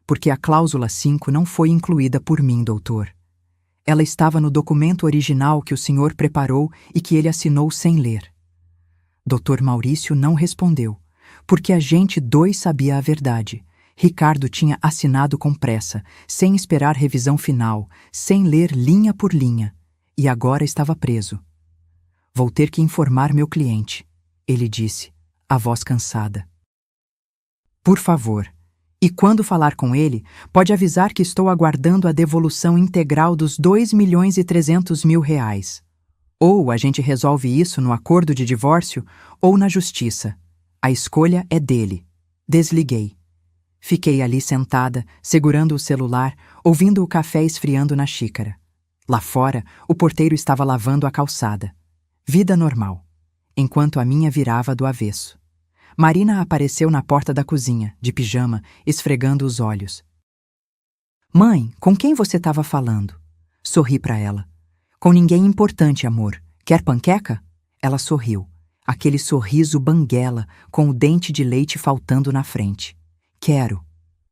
Porque a cláusula 5 não foi incluída por mim, doutor. Ela estava no documento original que o senhor preparou e que ele assinou sem ler. Dr. Maurício não respondeu, porque a gente 2 sabia a verdade. Ricardo tinha assinado com pressa, sem esperar revisão final, sem ler linha por linha, e agora estava preso. Vou ter que informar meu cliente, ele disse, a voz cansada. Por favor, e quando falar com ele, pode avisar que estou aguardando a devolução integral dos 2.300.000 reais. Ou a gente resolve isso no acordo de divórcio ou na justiça. A escolha é dele. Desliguei. Fiquei ali sentada, segurando o celular, ouvindo o café esfriando na xícara. Lá fora, o porteiro estava lavando a calçada. Vida normal. Enquanto a minha virava do avesso. Marina apareceu na porta da cozinha, de pijama, esfregando os olhos. Mãe, com quem você estava falando? Sorri para ela. Com ninguém importante, amor. Quer panqueca? Ela sorriu. Aquele sorriso banguela, com o dente de leite faltando na frente. Quero.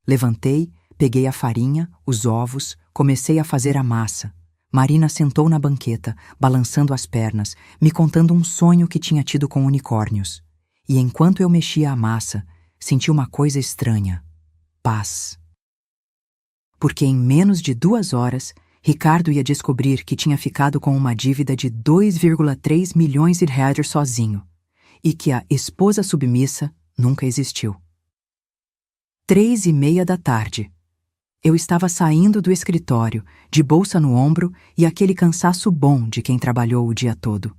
Levantei, peguei a farinha, os ovos, comecei a fazer a massa. Marina sentou na banqueta, balançando as pernas, me contando um sonho que tinha tido com unicórnios. E enquanto eu mexia a massa, senti uma coisa estranha. Paz. Porque em menos de 2 horas, Ricardo ia descobrir que tinha ficado com uma dívida de 2,3 milhões de reais sozinho, e que a esposa submissa nunca existiu. 3:30 da tarde. Eu estava saindo do escritório, de bolsa no ombro e aquele cansaço bom de quem trabalhou o dia todo.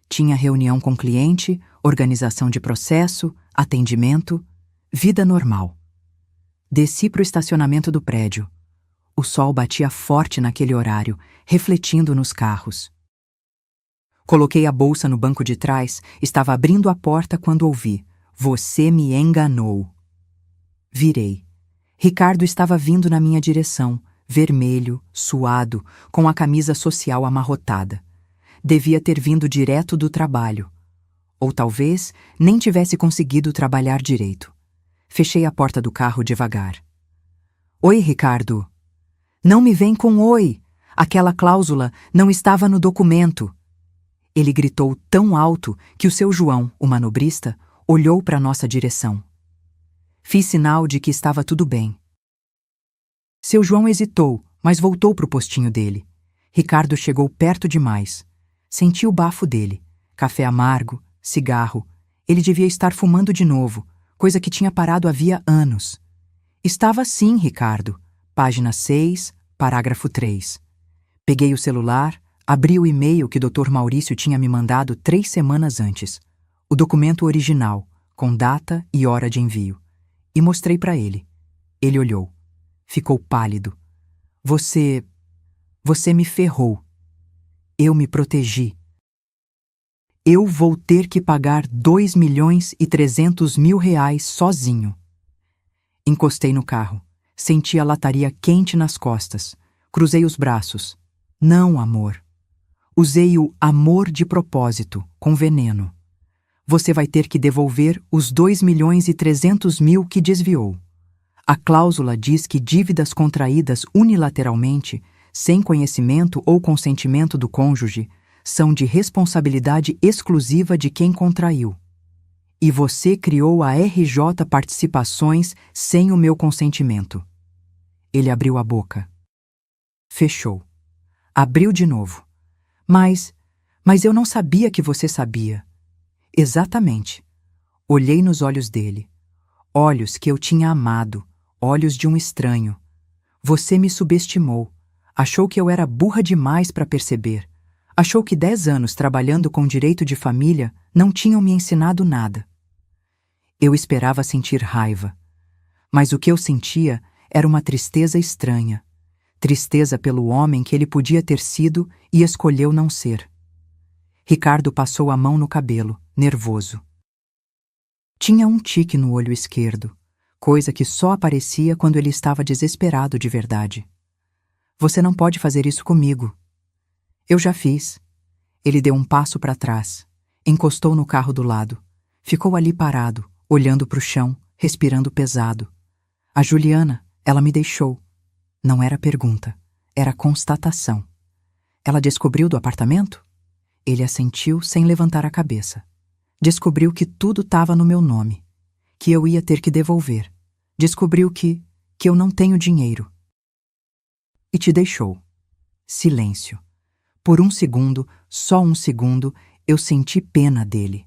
Tinha reunião com cliente, organização de processo, atendimento, vida normal. Desci para o estacionamento do prédio. O sol batia forte naquele horário, refletindo nos carros. Coloquei a bolsa no banco de trás, estava abrindo a porta quando ouvi: "Você me enganou." Virei. Ricardo estava vindo na minha direção, vermelho, suado, com a camisa social amarrotada. Devia ter vindo direto do trabalho. Ou talvez nem tivesse conseguido trabalhar direito. Fechei a porta do carro devagar. "Oi, Ricardo." "Não me vem com oi. Aquela cláusula não estava no documento." Ele gritou tão alto que o seu João, o manobrista, olhou para nossa direção. Fiz sinal de que estava tudo bem. Seu João hesitou, mas voltou para o postinho dele. Ricardo chegou perto demais. Senti o bafo dele. Café amargo, cigarro. Ele devia estar fumando de novo, coisa que tinha parado havia anos. Estava sim, Ricardo. Página 6, parágrafo 3. Peguei o celular, abri o e-mail que Dr. Maurício tinha me mandado 3 semanas antes. O documento original, com data e hora de envio. E mostrei para ele. Ele olhou. Ficou pálido. Você me ferrou. Eu me protegi. Eu vou ter que pagar 2.300.000 reais sozinho." Encostei no carro. Senti a lataria quente nas costas. Cruzei os braços. Não, amor. Usei o amor de propósito, com veneno. Você vai ter que devolver os 2.300.000 que desviou. A cláusula diz que dívidas contraídas unilateralmente, sem conhecimento ou consentimento do cônjuge, são de responsabilidade exclusiva de quem contraiu. E você criou a RJ Participações sem o meu consentimento. Ele abriu a boca. Fechou. Abriu de novo. Mas eu não sabia que você sabia. Exatamente. Olhei nos olhos dele. Olhos que eu tinha amado, olhos de um estranho. Você me subestimou. Achou que eu era burra demais para perceber. Achou que 10 anos trabalhando com direito de família não tinham me ensinado nada. Eu esperava sentir raiva. Mas o que eu sentia era uma tristeza estranha. Tristeza pelo homem que ele podia ter sido e escolheu não ser. Ricardo passou a mão no cabelo, nervoso. Tinha um tique no olho esquerdo, coisa que só aparecia quando ele estava desesperado de verdade. Você não pode fazer isso comigo. Eu já fiz. Ele deu um passo para trás, encostou no carro do lado, ficou ali parado, olhando para o chão, respirando pesado. A Juliana, ela me deixou. Não era pergunta, era constatação. Ela descobriu do apartamento? Ele assentiu sem levantar a cabeça. Descobriu que tudo estava no meu nome, que eu ia ter que devolver. Descobriu que eu não tenho dinheiro. E te deixou. Silêncio. Por um segundo, só um segundo, eu senti pena dele.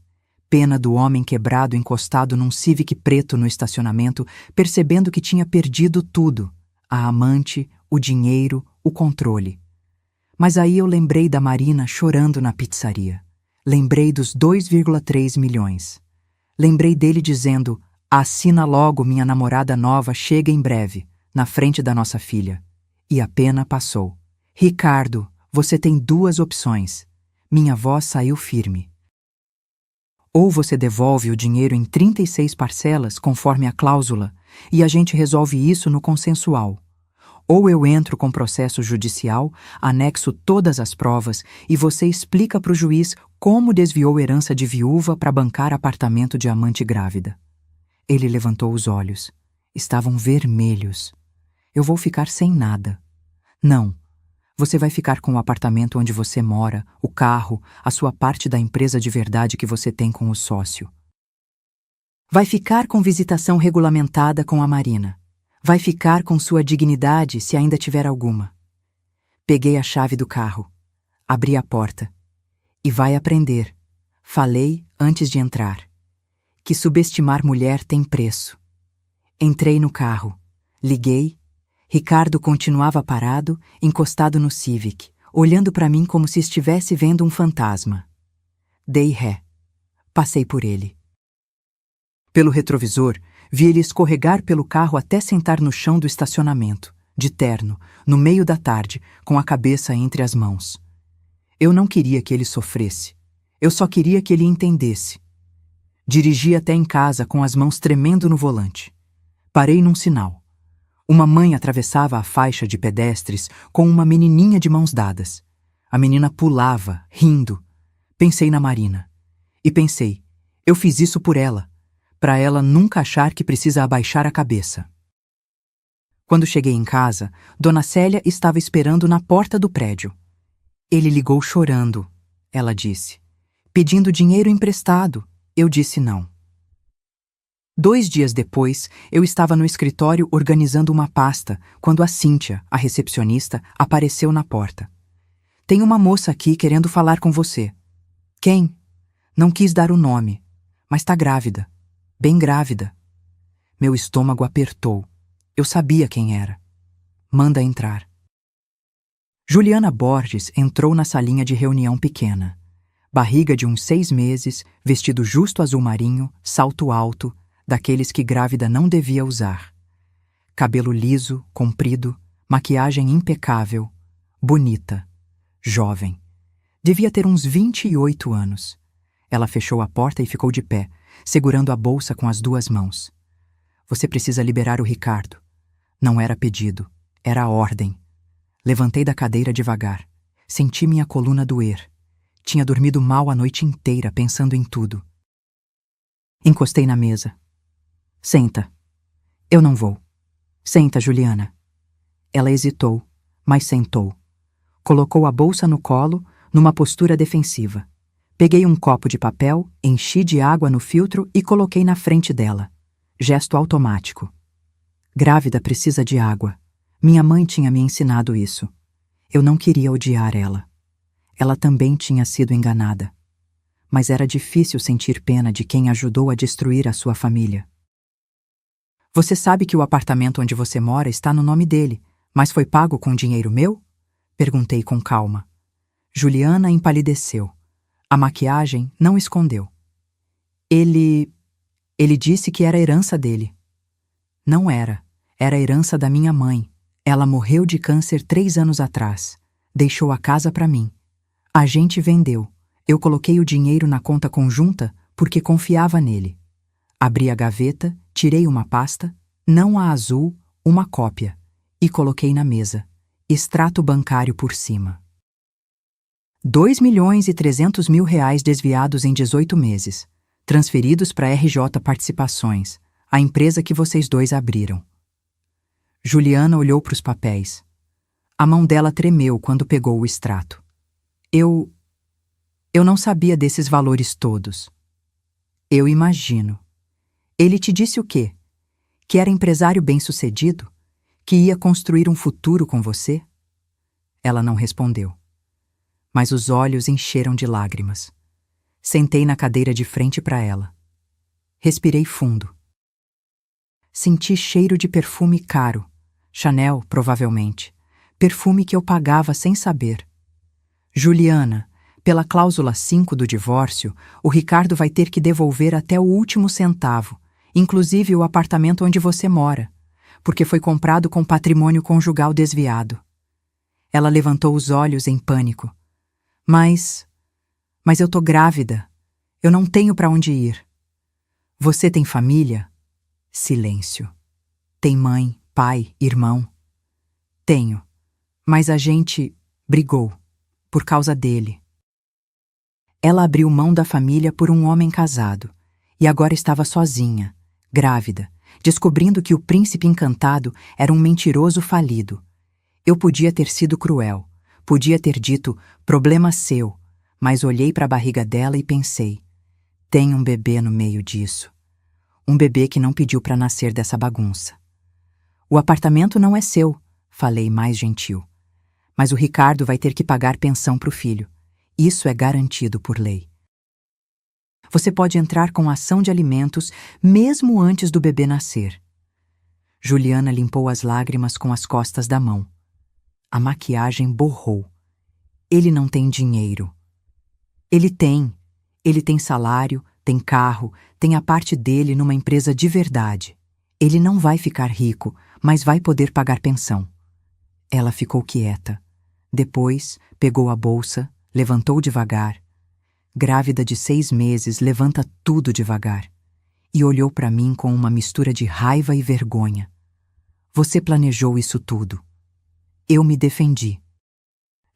Pena do homem quebrado encostado num Civic preto no estacionamento, percebendo que tinha perdido tudo. A amante, o dinheiro, o controle. Mas aí eu lembrei da Marina chorando na pizzaria. Lembrei dos 2,3 milhões. Lembrei dele dizendo: assina logo, minha namorada nova chega em breve, na frente da nossa filha. E a pena passou. Ricardo, você tem 2 opções. Minha voz saiu firme. Ou você devolve o dinheiro em 36 parcelas, conforme a cláusula, e a gente resolve isso no consensual. Ou eu entro com processo judicial, anexo todas as provas e você explica para o juiz como desviou herança de viúva para bancar apartamento de amante grávida. Ele levantou os olhos. Estavam vermelhos. Eu vou ficar sem nada. Não. Você vai ficar com o apartamento onde você mora, o carro, a sua parte da empresa de verdade que você tem com o sócio. Vai ficar com visitação regulamentada com a Marina. Vai ficar com sua dignidade se ainda tiver alguma. Peguei a chave do carro. Abri a porta. E vai aprender. Falei antes de entrar. Que subestimar mulher tem preço. Entrei no carro. Liguei. Ricardo continuava parado, encostado no Civic, olhando para mim como se estivesse vendo um fantasma. Dei ré. Passei por ele. Pelo retrovisor, vi ele escorregar pelo carro até sentar no chão do estacionamento, de terno, no meio da tarde, com a cabeça entre as mãos. Eu não queria que ele sofresse. Eu só queria que ele entendesse. Dirigi até em casa com as mãos tremendo no volante. Parei num sinal. Uma mãe atravessava a faixa de pedestres com uma menininha de mãos dadas. A menina pulava, rindo. Pensei na Marina. E pensei, eu fiz isso por ela, para ela nunca achar que precisa abaixar a cabeça. Quando cheguei em casa, Dona Célia estava esperando na porta do prédio. Ele ligou chorando, ela disse. Pedindo dinheiro emprestado, eu disse não. 2 dias depois, eu estava no escritório organizando uma pasta, quando a Cíntia, a recepcionista, apareceu na porta. Tem uma moça aqui querendo falar com você. Quem? Não quis dar o nome, mas tá grávida. Bem grávida. Meu estômago apertou. Eu sabia quem era. Manda entrar. Juliana Borges entrou na salinha de reunião pequena. Barriga de uns 6 meses, vestido justo azul marinho, salto alto, daqueles que grávida não devia usar. Cabelo liso, comprido, maquiagem impecável, bonita, jovem. Devia ter uns 28 anos. Ela fechou a porta e ficou de pé, segurando a bolsa com as 2 mãos. Você precisa liberar o Ricardo. Não era pedido, era ordem. Levantei da cadeira devagar. Senti minha coluna doer. Tinha dormido mal a noite inteira pensando em tudo. Encostei na mesa. Senta. Eu não vou. Senta, Juliana. Ela hesitou, mas sentou. Colocou a bolsa no colo, numa postura defensiva. Peguei um copo de papel, enchi de água no filtro e coloquei na frente dela. Gesto automático. Grávida precisa de água. Minha mãe tinha me ensinado isso. Eu não queria odiar ela. Ela também tinha sido enganada. Mas era difícil sentir pena de quem ajudou a destruir a sua família. Você sabe que o apartamento onde você mora está no nome dele, mas foi pago com dinheiro meu? Perguntei com calma. Juliana empalideceu. A maquiagem não escondeu. Ele disse que era herança dele. Não era. Era herança da minha mãe. Ela morreu de câncer 3 anos atrás. Deixou a casa para mim. A gente vendeu. Eu coloquei o dinheiro na conta conjunta porque confiava nele. Abri a gaveta, tirei uma pasta, não a azul, uma cópia, e coloquei na mesa. Extrato bancário por cima. 2.300.000 desviados em 18 meses, transferidos para RJ Participações, a empresa que vocês dois abriram. Juliana olhou para os papéis. A mão dela tremeu quando pegou o extrato. Eu não sabia desses valores todos. Eu imagino. Ele te disse o quê? Que era empresário bem-sucedido? Que ia construir um futuro com você? Ela não respondeu. Mas os olhos encheram de lágrimas. Sentei na cadeira de frente para ela. Respirei fundo. Senti cheiro de perfume caro. Chanel, provavelmente. Perfume que eu pagava sem saber. Juliana, pela cláusula 5 do divórcio, o Ricardo vai ter que devolver até o último centavo, inclusive o apartamento onde você mora, porque foi comprado com patrimônio conjugal desviado. Ela levantou os olhos em pânico. Mas eu tô grávida. Eu não tenho para onde ir. Você tem família? Silêncio. Tem mãe, pai, irmão? Tenho. Mas a gente brigou. Por causa dele. Ela abriu mão da família por um homem casado. E agora estava sozinha, grávida, descobrindo que o príncipe encantado era um mentiroso falido. Eu podia ter sido cruel. Podia ter dito, problema seu. Mas olhei para a barriga dela e pensei, tem um bebê no meio disso. Um bebê que não pediu para nascer dessa bagunça. O apartamento não é seu, falei mais gentil. Mas o Ricardo vai ter que pagar pensão para o filho. Isso é garantido por lei. Você pode entrar com ação de alimentos mesmo antes do bebê nascer. Juliana limpou as lágrimas com as costas da mão. A maquiagem borrou. Ele não tem dinheiro. Ele tem. Ele tem salário, tem carro, tem a parte dele numa empresa de verdade. Ele não vai ficar rico, mas vai poder pagar pensão. Ela ficou quieta. Depois, pegou a bolsa, levantou devagar. Grávida de 6 meses, levanta tudo devagar. E olhou para mim com uma mistura de raiva e vergonha. Você planejou isso tudo. Eu me defendi.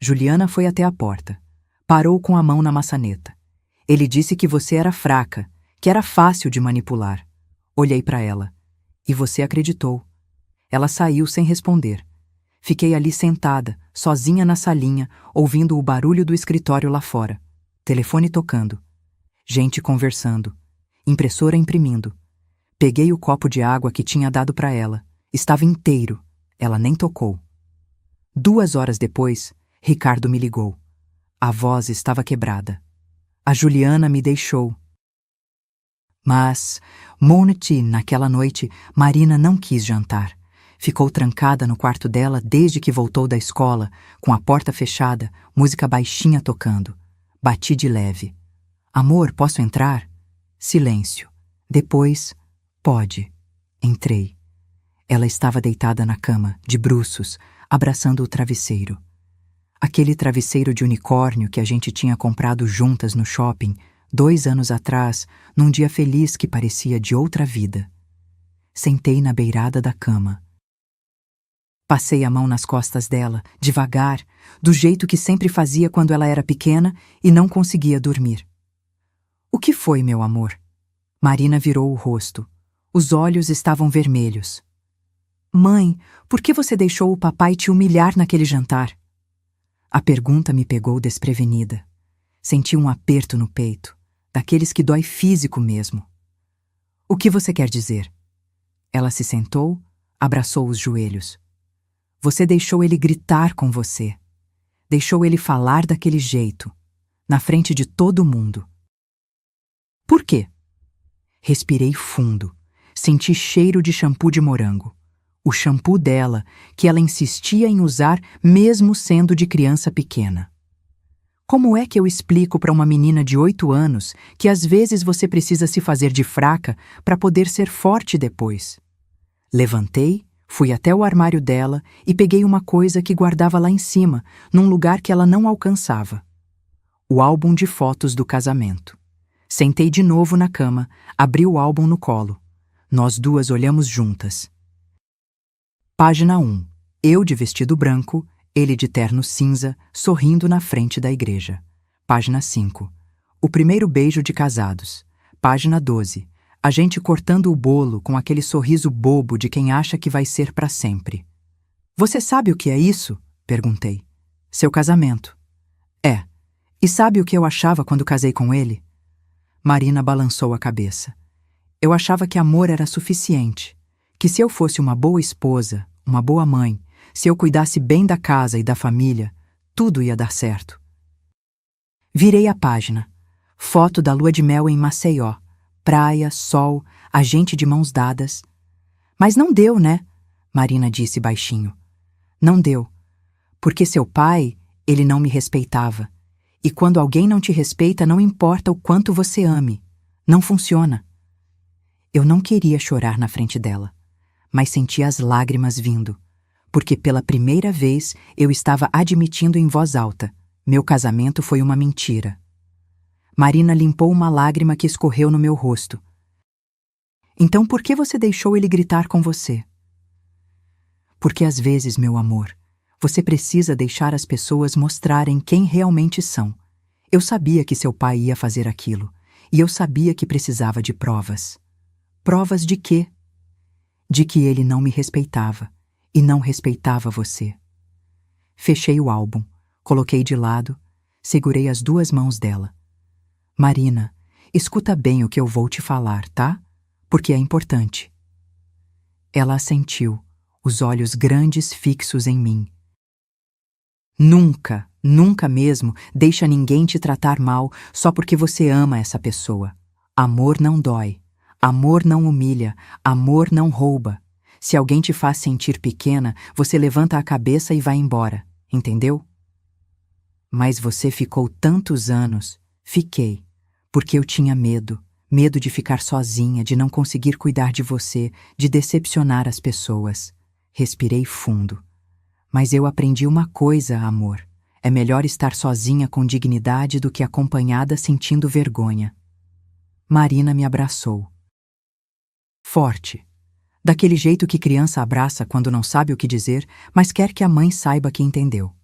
Juliana foi até a porta. Parou com a mão na maçaneta. Ele disse que você era fraca, que era fácil de manipular. Olhei para ela. E você acreditou. Ela saiu sem responder. Fiquei ali sentada, sozinha na salinha, ouvindo o barulho do escritório lá fora. Telefone tocando. Gente conversando. Impressora imprimindo. Peguei o copo de água que tinha dado para ela. Estava inteiro. Ela nem tocou. 2 horas depois, Ricardo me ligou. A voz estava quebrada. A Juliana me deixou. Mas, Monte, naquela noite, Marina não quis jantar. Ficou trancada no quarto dela desde que voltou da escola, com a porta fechada, música baixinha tocando. Bati de leve. Amor, posso entrar? Silêncio. Depois, pode. Entrei. Ela estava deitada na cama, de bruços, abraçando o travesseiro. Aquele travesseiro de unicórnio que a gente tinha comprado juntas no shopping, 2 anos atrás, num dia feliz que parecia de outra vida. Sentei na beirada da cama. Passei a mão nas costas dela, devagar, do jeito que sempre fazia quando ela era pequena e não conseguia dormir. O que foi, meu amor? Marina virou o rosto. Os olhos estavam vermelhos. Mãe, por que você deixou o papai te humilhar naquele jantar? A pergunta me pegou desprevenida. Senti um aperto no peito, daqueles que dói físico mesmo. O que você quer dizer? Ela se sentou, abraçou os joelhos. Você deixou ele gritar com você. Deixou ele falar daquele jeito, na frente de todo mundo. Por quê? Respirei fundo. Senti cheiro de shampoo de morango. O shampoo dela, que ela insistia em usar mesmo sendo de criança pequena. Como é que eu explico para uma menina de 8 anos que às vezes você precisa se fazer de fraca para poder ser forte depois? Levantei, fui até o armário dela e peguei uma coisa que guardava lá em cima, num lugar que ela não alcançava. O álbum de fotos do casamento. Sentei de novo na cama, abri o álbum no colo. Nós duas olhamos juntas. Página 1. Eu de vestido branco, ele de terno cinza, sorrindo na frente da igreja. Página 5. O primeiro beijo de casados. Página 12. A gente cortando o bolo com aquele sorriso bobo de quem acha que vai ser para sempre. Você sabe o que é isso? Perguntei. Seu casamento. É. E sabe o que eu achava quando casei com ele? Marina balançou a cabeça. Eu achava que amor era suficiente, que se eu fosse uma boa esposa, uma boa mãe, se eu cuidasse bem da casa e da família, tudo ia dar certo. Virei a página. Foto da lua de mel em Maceió. Praia, sol, a gente de mãos dadas. Mas não deu, né? Marina disse baixinho. Não deu. Porque seu pai, ele não me respeitava. E quando alguém não te respeita, não importa o quanto você ame. Não funciona. Eu não queria chorar na frente dela, mas senti as lágrimas vindo, porque pela primeira vez eu estava admitindo em voz alta: meu casamento foi uma mentira. Marina limpou uma lágrima que escorreu no meu rosto. Então por que você deixou ele gritar com você? Porque às vezes, meu amor, você precisa deixar as pessoas mostrarem quem realmente são. Eu sabia que seu pai ia fazer aquilo, e eu sabia que precisava de provas. Provas de quê? De que ele não me respeitava, e não respeitava você. Fechei o álbum, coloquei de lado, segurei as 2 mãos dela. Marina, escuta bem o que eu vou te falar, tá? Porque é importante. Ela assentiu, os olhos grandes fixos em mim. Nunca, nunca mesmo deixa ninguém te tratar mal só porque você ama essa pessoa. Amor não dói. Amor não humilha. Amor não rouba. Se alguém te faz sentir pequena, você levanta a cabeça e vai embora. Entendeu? Mas você ficou tantos anos. Fiquei. Porque eu tinha medo. Medo de ficar sozinha, de não conseguir cuidar de você, de decepcionar as pessoas. Respirei fundo. Mas eu aprendi uma coisa, amor. É melhor estar sozinha com dignidade do que acompanhada sentindo vergonha. Marina me abraçou. Forte. Daquele jeito que criança abraça quando não sabe o que dizer, mas quer que a mãe saiba que entendeu.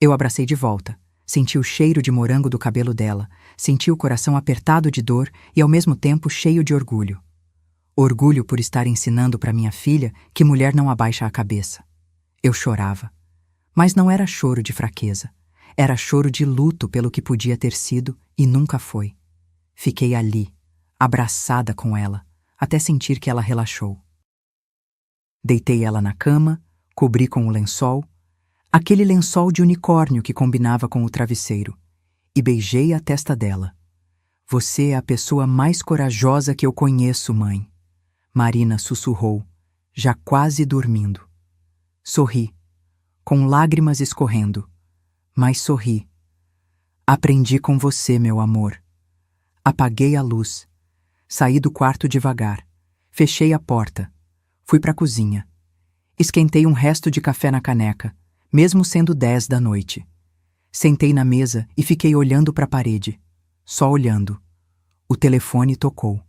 Eu abracei de volta. Senti o cheiro de morango do cabelo dela, senti o coração apertado de dor e ao mesmo tempo cheio de orgulho. Orgulho por estar ensinando para minha filha que mulher não abaixa a cabeça. Eu chorava. Mas não era choro de fraqueza. Era choro de luto pelo que podia ter sido e nunca foi. Fiquei ali, abraçada com ela, até sentir que ela relaxou. Deitei ela na cama, cobri com o lençol, aquele lençol de unicórnio que combinava com o travesseiro, e beijei a testa dela. Você é a pessoa mais corajosa que eu conheço, mãe. Marina sussurrou, já quase dormindo. Sorri, com lágrimas escorrendo, mas sorri. Aprendi com você, meu amor. Apaguei a luz. Saí do quarto devagar. Fechei a porta. Fui para a cozinha. Esquentei um resto de café na caneca, mesmo sendo 10 da noite. Sentei na mesa e fiquei olhando para a parede. Só olhando. O telefone tocou.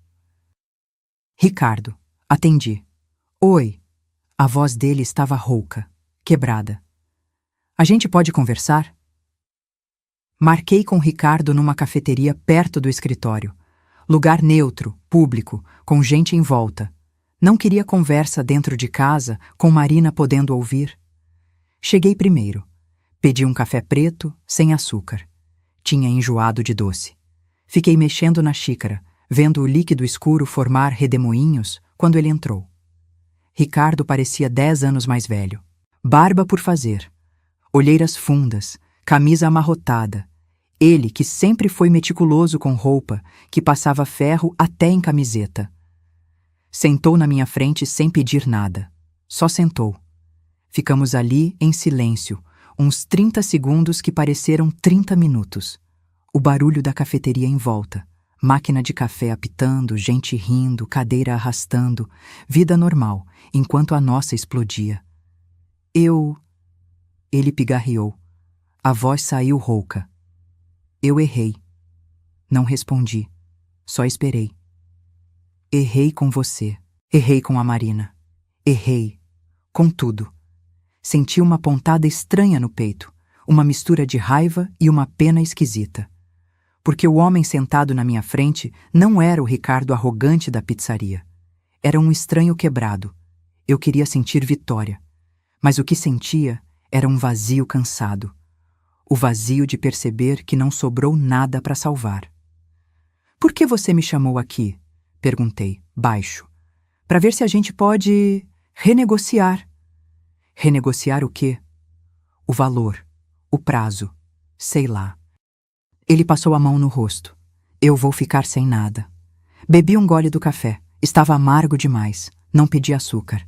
Ricardo, Atendi. Oi. A voz dele estava rouca, quebrada. A gente pode conversar? Marquei com Ricardo numa cafeteria perto do escritório. Lugar neutro, público, com gente em volta. Não queria conversa dentro de casa, com Marina podendo ouvir. Cheguei primeiro. Pedi um café preto, sem açúcar. Tinha enjoado de doce. Fiquei mexendo na xícara, vendo o líquido escuro formar redemoinhos, quando ele entrou. Ricardo parecia 10 anos mais velho. Barba por fazer. Olheiras fundas, camisa amarrotada. Ele, que sempre foi meticuloso com roupa, que passava ferro até em camiseta. Sentou na minha frente sem pedir nada. Só sentou. Ficamos ali em silêncio, uns 30 segundos que pareceram 30 minutos. O barulho da cafeteria em volta. Máquina de café apitando, gente rindo, cadeira arrastando. Vida normal, enquanto a nossa explodia. Ele pigarreou. A voz saiu rouca. Eu errei. Não respondi. Só esperei. Errei com você. Errei com a Marina. Errei. Com tudo. Senti uma pontada estranha no peito, uma mistura de raiva e uma pena esquisita. Porque o homem sentado na minha frente não era o Ricardo arrogante da pizzaria. Era um estranho quebrado. Eu queria sentir vitória. Mas o que sentia era um vazio cansado. O vazio de perceber que não sobrou nada para salvar. Por que você me chamou aqui? Perguntei, baixo. Para ver se a gente pode renegociar. Renegociar o quê? O valor, o prazo, sei lá. Ele passou a mão no rosto. Eu vou ficar sem nada. Bebi um gole do café. Estava amargo demais. Não pedi açúcar.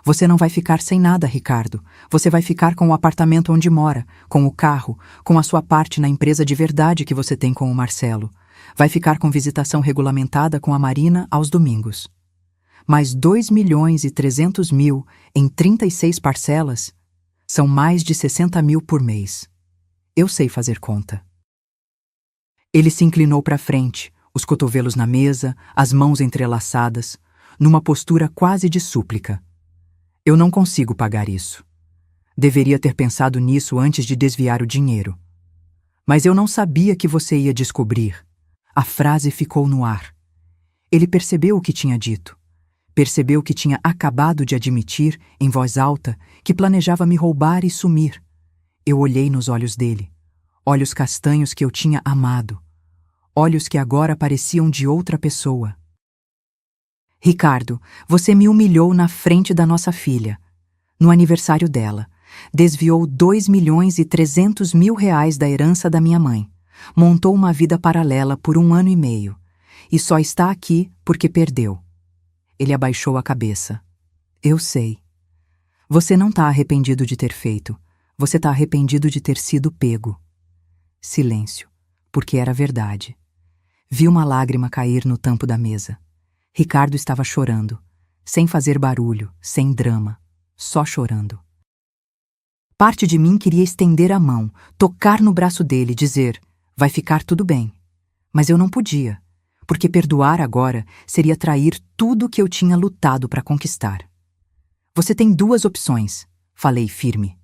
Você não vai ficar sem nada, Ricardo. Você vai ficar com o apartamento onde mora, com o carro, com a sua parte na empresa de verdade que você tem com o Marcelo. Vai ficar com visitação regulamentada com a Marina aos domingos. Mais 2.300.000 em 36 parcelas são mais de 60 mil por mês. Eu sei fazer conta. Ele se inclinou para frente, os cotovelos na mesa, as mãos entrelaçadas, numa postura quase de súplica. Eu não consigo pagar isso. Deveria ter pensado nisso antes de desviar o dinheiro. Mas eu não sabia que você ia descobrir. A frase ficou no ar. Ele percebeu o que tinha dito. Percebeu que tinha acabado de admitir, em voz alta, que planejava me roubar e sumir. Eu olhei nos olhos dele. Olhos castanhos que eu tinha amado. Olhos que agora pareciam de outra pessoa. Ricardo, você me humilhou na frente da nossa filha. No aniversário dela. Desviou 2.300.000 da herança da minha mãe. Montou uma vida paralela por 1 ano e meio. E só está aqui porque perdeu. Ele abaixou a cabeça. Eu sei. Você não está arrependido de ter feito. Você está arrependido de ter sido pego. Silêncio, porque era verdade. Vi uma lágrima cair no tampo da mesa. Ricardo estava chorando, sem fazer barulho, sem drama, só chorando. Parte de mim queria estender a mão, tocar no braço dele, dizer, vai ficar tudo bem. Mas eu não podia, porque perdoar agora seria trair tudo que eu tinha lutado para conquistar. Você tem 2 opções, falei firme.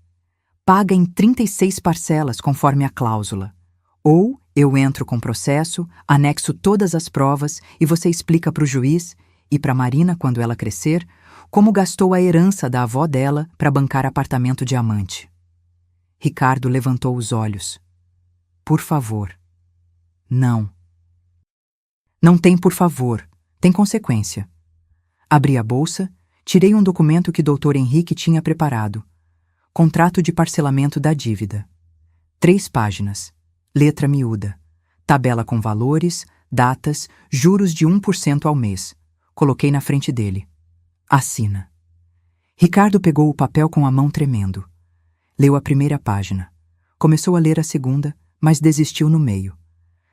Paga em 36 parcelas conforme a cláusula. Ou eu entro com processo, anexo todas as provas e você explica para o juiz e para Marina, quando ela crescer, como gastou a herança da avó dela para bancar apartamento diamante. Ricardo levantou os olhos. Por favor. Não. Não tem por favor. Tem consequência. Abri a bolsa, tirei um documento que Dr. Henrique tinha preparado. Contrato de parcelamento da dívida. 3 páginas. Letra miúda. Tabela com valores, datas, juros de 1% ao mês. Coloquei na frente dele. Assina. Ricardo pegou o papel com a mão tremendo. Leu a primeira página. Começou a ler a segunda, mas desistiu no meio.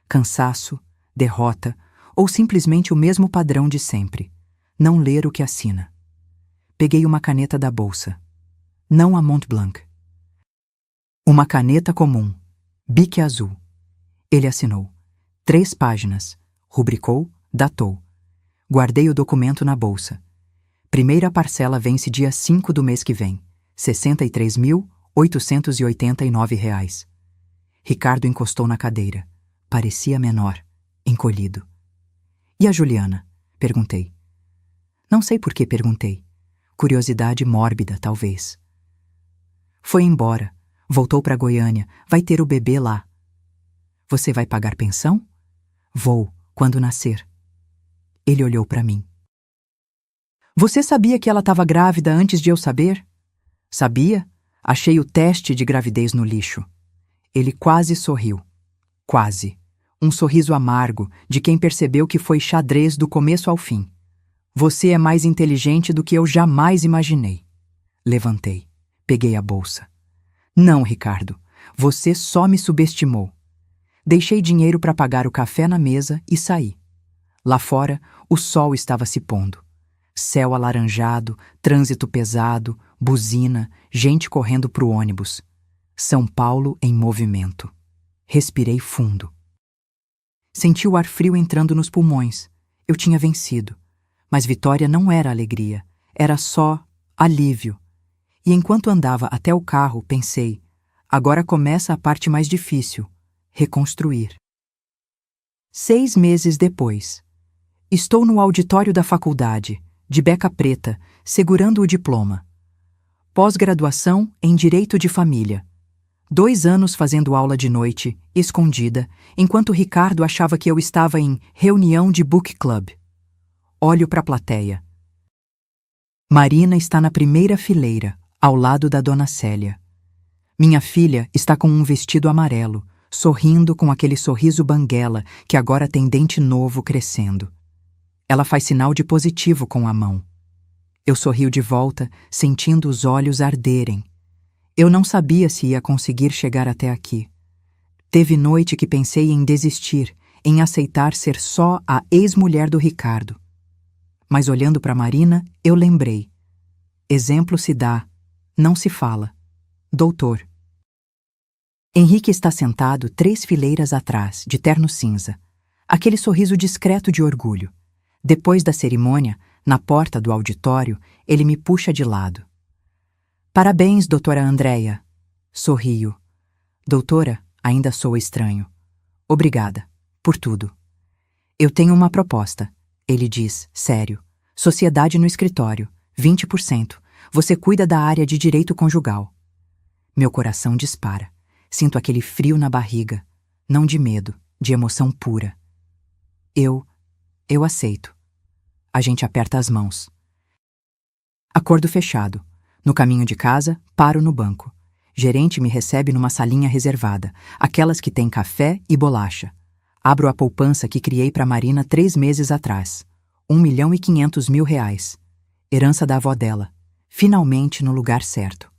Cansaço, derrota, ou simplesmente o mesmo padrão de sempre. Não ler o que assina. Peguei uma caneta da bolsa. Não a Montblanc. Uma caneta comum. Bique azul. Ele assinou. 3 páginas. Rubricou, datou. Guardei o documento na bolsa. Primeira parcela vence dia 5 do mês que vem. R$ 63.889. Ricardo encostou na cadeira. Parecia menor, encolhido. E a Juliana? Perguntei. Não sei por que perguntei. Curiosidade mórbida, talvez. Foi embora. Voltou para Goiânia. Vai ter o bebê lá. Você vai pagar pensão? Vou, quando nascer. Ele olhou para mim. Você sabia que ela estava grávida antes de eu saber? Sabia? Achei o teste de gravidez no lixo. Ele quase sorriu. Quase. Um sorriso amargo, de quem percebeu que foi xadrez do começo ao fim. Você é mais inteligente do que eu jamais imaginei. Levantei. Peguei a bolsa. Não, Ricardo. Você só me subestimou. Deixei dinheiro para pagar o café na mesa e saí. Lá fora, o sol estava se pondo. Céu alaranjado, trânsito pesado, buzina, gente correndo pro ônibus. São Paulo em movimento. Respirei fundo. Senti o ar frio entrando nos pulmões. Eu tinha vencido. Mas vitória não era alegria, era só alívio. E enquanto andava até o carro, pensei, agora começa a parte mais difícil, reconstruir. 6 meses depois. Estou no auditório da faculdade, de beca preta, segurando o diploma. Pós-graduação em Direito de Família. 2 anos fazendo aula de noite, escondida, enquanto Ricardo achava que eu estava em reunião de book club. Olho para a plateia. Marina está na primeira fileira, ao lado da Dona Célia. Minha filha está com um vestido amarelo, sorrindo com aquele sorriso banguela que agora tem dente novo crescendo. Ela faz sinal de positivo com a mão. Eu sorrio de volta, sentindo os olhos arderem. Eu não sabia se ia conseguir chegar até aqui. Teve noite que pensei em desistir, em aceitar ser só a ex-mulher do Ricardo. Mas olhando para Marina, eu lembrei. Exemplo se dá, não se fala. Doutor. Henrique está sentado 3 fileiras atrás, de terno cinza. Aquele sorriso discreto de orgulho. Depois da cerimônia, na porta do auditório, ele me puxa de lado. Parabéns, doutora Andréia. Sorrio. Doutora, ainda sou estranho. Obrigada, por tudo. Eu tenho uma proposta, ele diz, sério. Sociedade no escritório, 20%. Você cuida da área de direito conjugal. Meu coração dispara. Sinto aquele frio na barriga. Não de medo, de emoção pura. Eu aceito. A gente aperta as mãos. Acordo fechado. No caminho de casa, paro no banco. Gerente me recebe numa salinha reservada, aquelas que tem café e bolacha. Abro a poupança que criei para Marina 3 meses atrás. R$ 1.500.000. Herança da avó dela. Finalmente no lugar certo.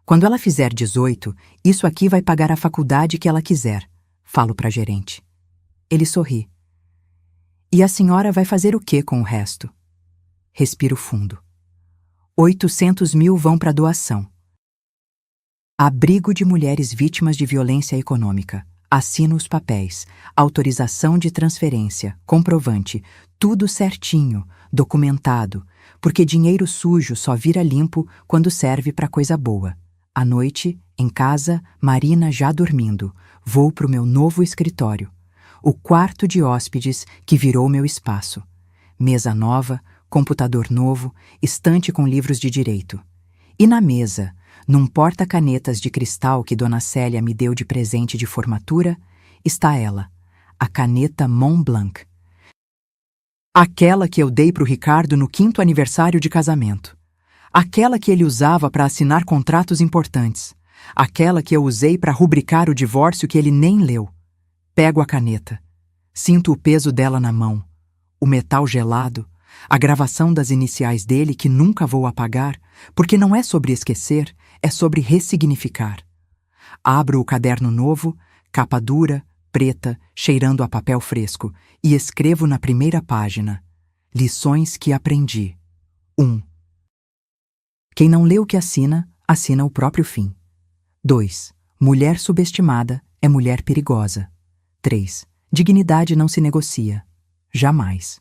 Quando ela fizer 18, isso aqui vai pagar a faculdade que ela quiser, falo para gerente. Ele sorri. E a senhora vai fazer o quê com o resto? Respiro fundo. 800 mil vão para doação. Abrigo de mulheres vítimas de violência econômica. Assino os papéis. Autorização de transferência. Comprovante. Tudo certinho. Documentado. Porque dinheiro sujo só vira limpo quando serve para coisa boa. À noite, em casa, Marina já dormindo. Vou pro meu novo escritório. O quarto de hóspedes que virou meu espaço. Mesa nova, computador novo, estante com livros de direito. E na mesa, num porta-canetas de cristal que Dona Célia me deu de presente de formatura, está ela, a caneta Montblanc. Aquela que eu dei pro Ricardo no 5º aniversário de casamento. Aquela que ele usava para assinar contratos importantes. Aquela que eu usei para rubricar o divórcio que ele nem leu. Pego a caneta. Sinto o peso dela na mão. O metal gelado. A gravação das iniciais dele que nunca vou apagar, porque não é sobre esquecer, é sobre ressignificar. Abro o caderno novo, capa dura, preta, cheirando a papel fresco, e escrevo na primeira página: Lições que aprendi. 1. Quem não lê o que assina, assina o próprio fim. 2. Mulher subestimada é mulher perigosa. 3. Dignidade não se negocia. Jamais.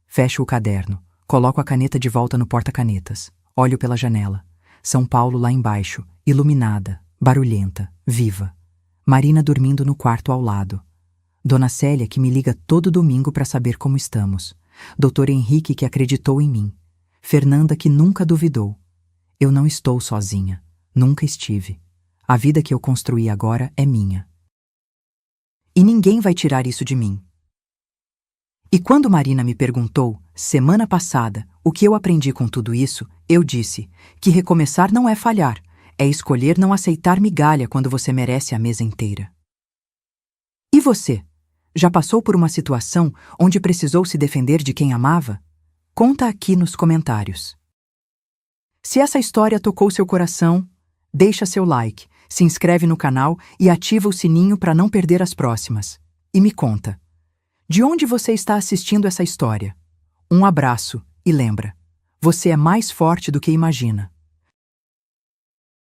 Fecho o caderno. Coloco a caneta de volta no porta-canetas. Olho pela janela. São Paulo lá embaixo, iluminada, barulhenta, viva. Marina dormindo no quarto ao lado. Dona Célia que me liga todo domingo para saber como estamos. Doutor Henrique que acreditou em mim. Fernanda que nunca duvidou. Eu não estou sozinha. Nunca estive. A vida que eu construí agora é minha. E ninguém vai tirar isso de mim. E quando Marina me perguntou, semana passada, o que eu aprendi com tudo isso, eu disse que recomeçar não é falhar, é escolher não aceitar migalha quando você merece a mesa inteira. E você? Já passou por uma situação onde precisou se defender de quem amava? Conta aqui nos comentários. Se essa história tocou seu coração, deixa seu like, se inscreve no canal e ativa o sininho para não perder as próximas. E me conta, de onde você está assistindo essa história? Um abraço e lembra, você é mais forte do que imagina.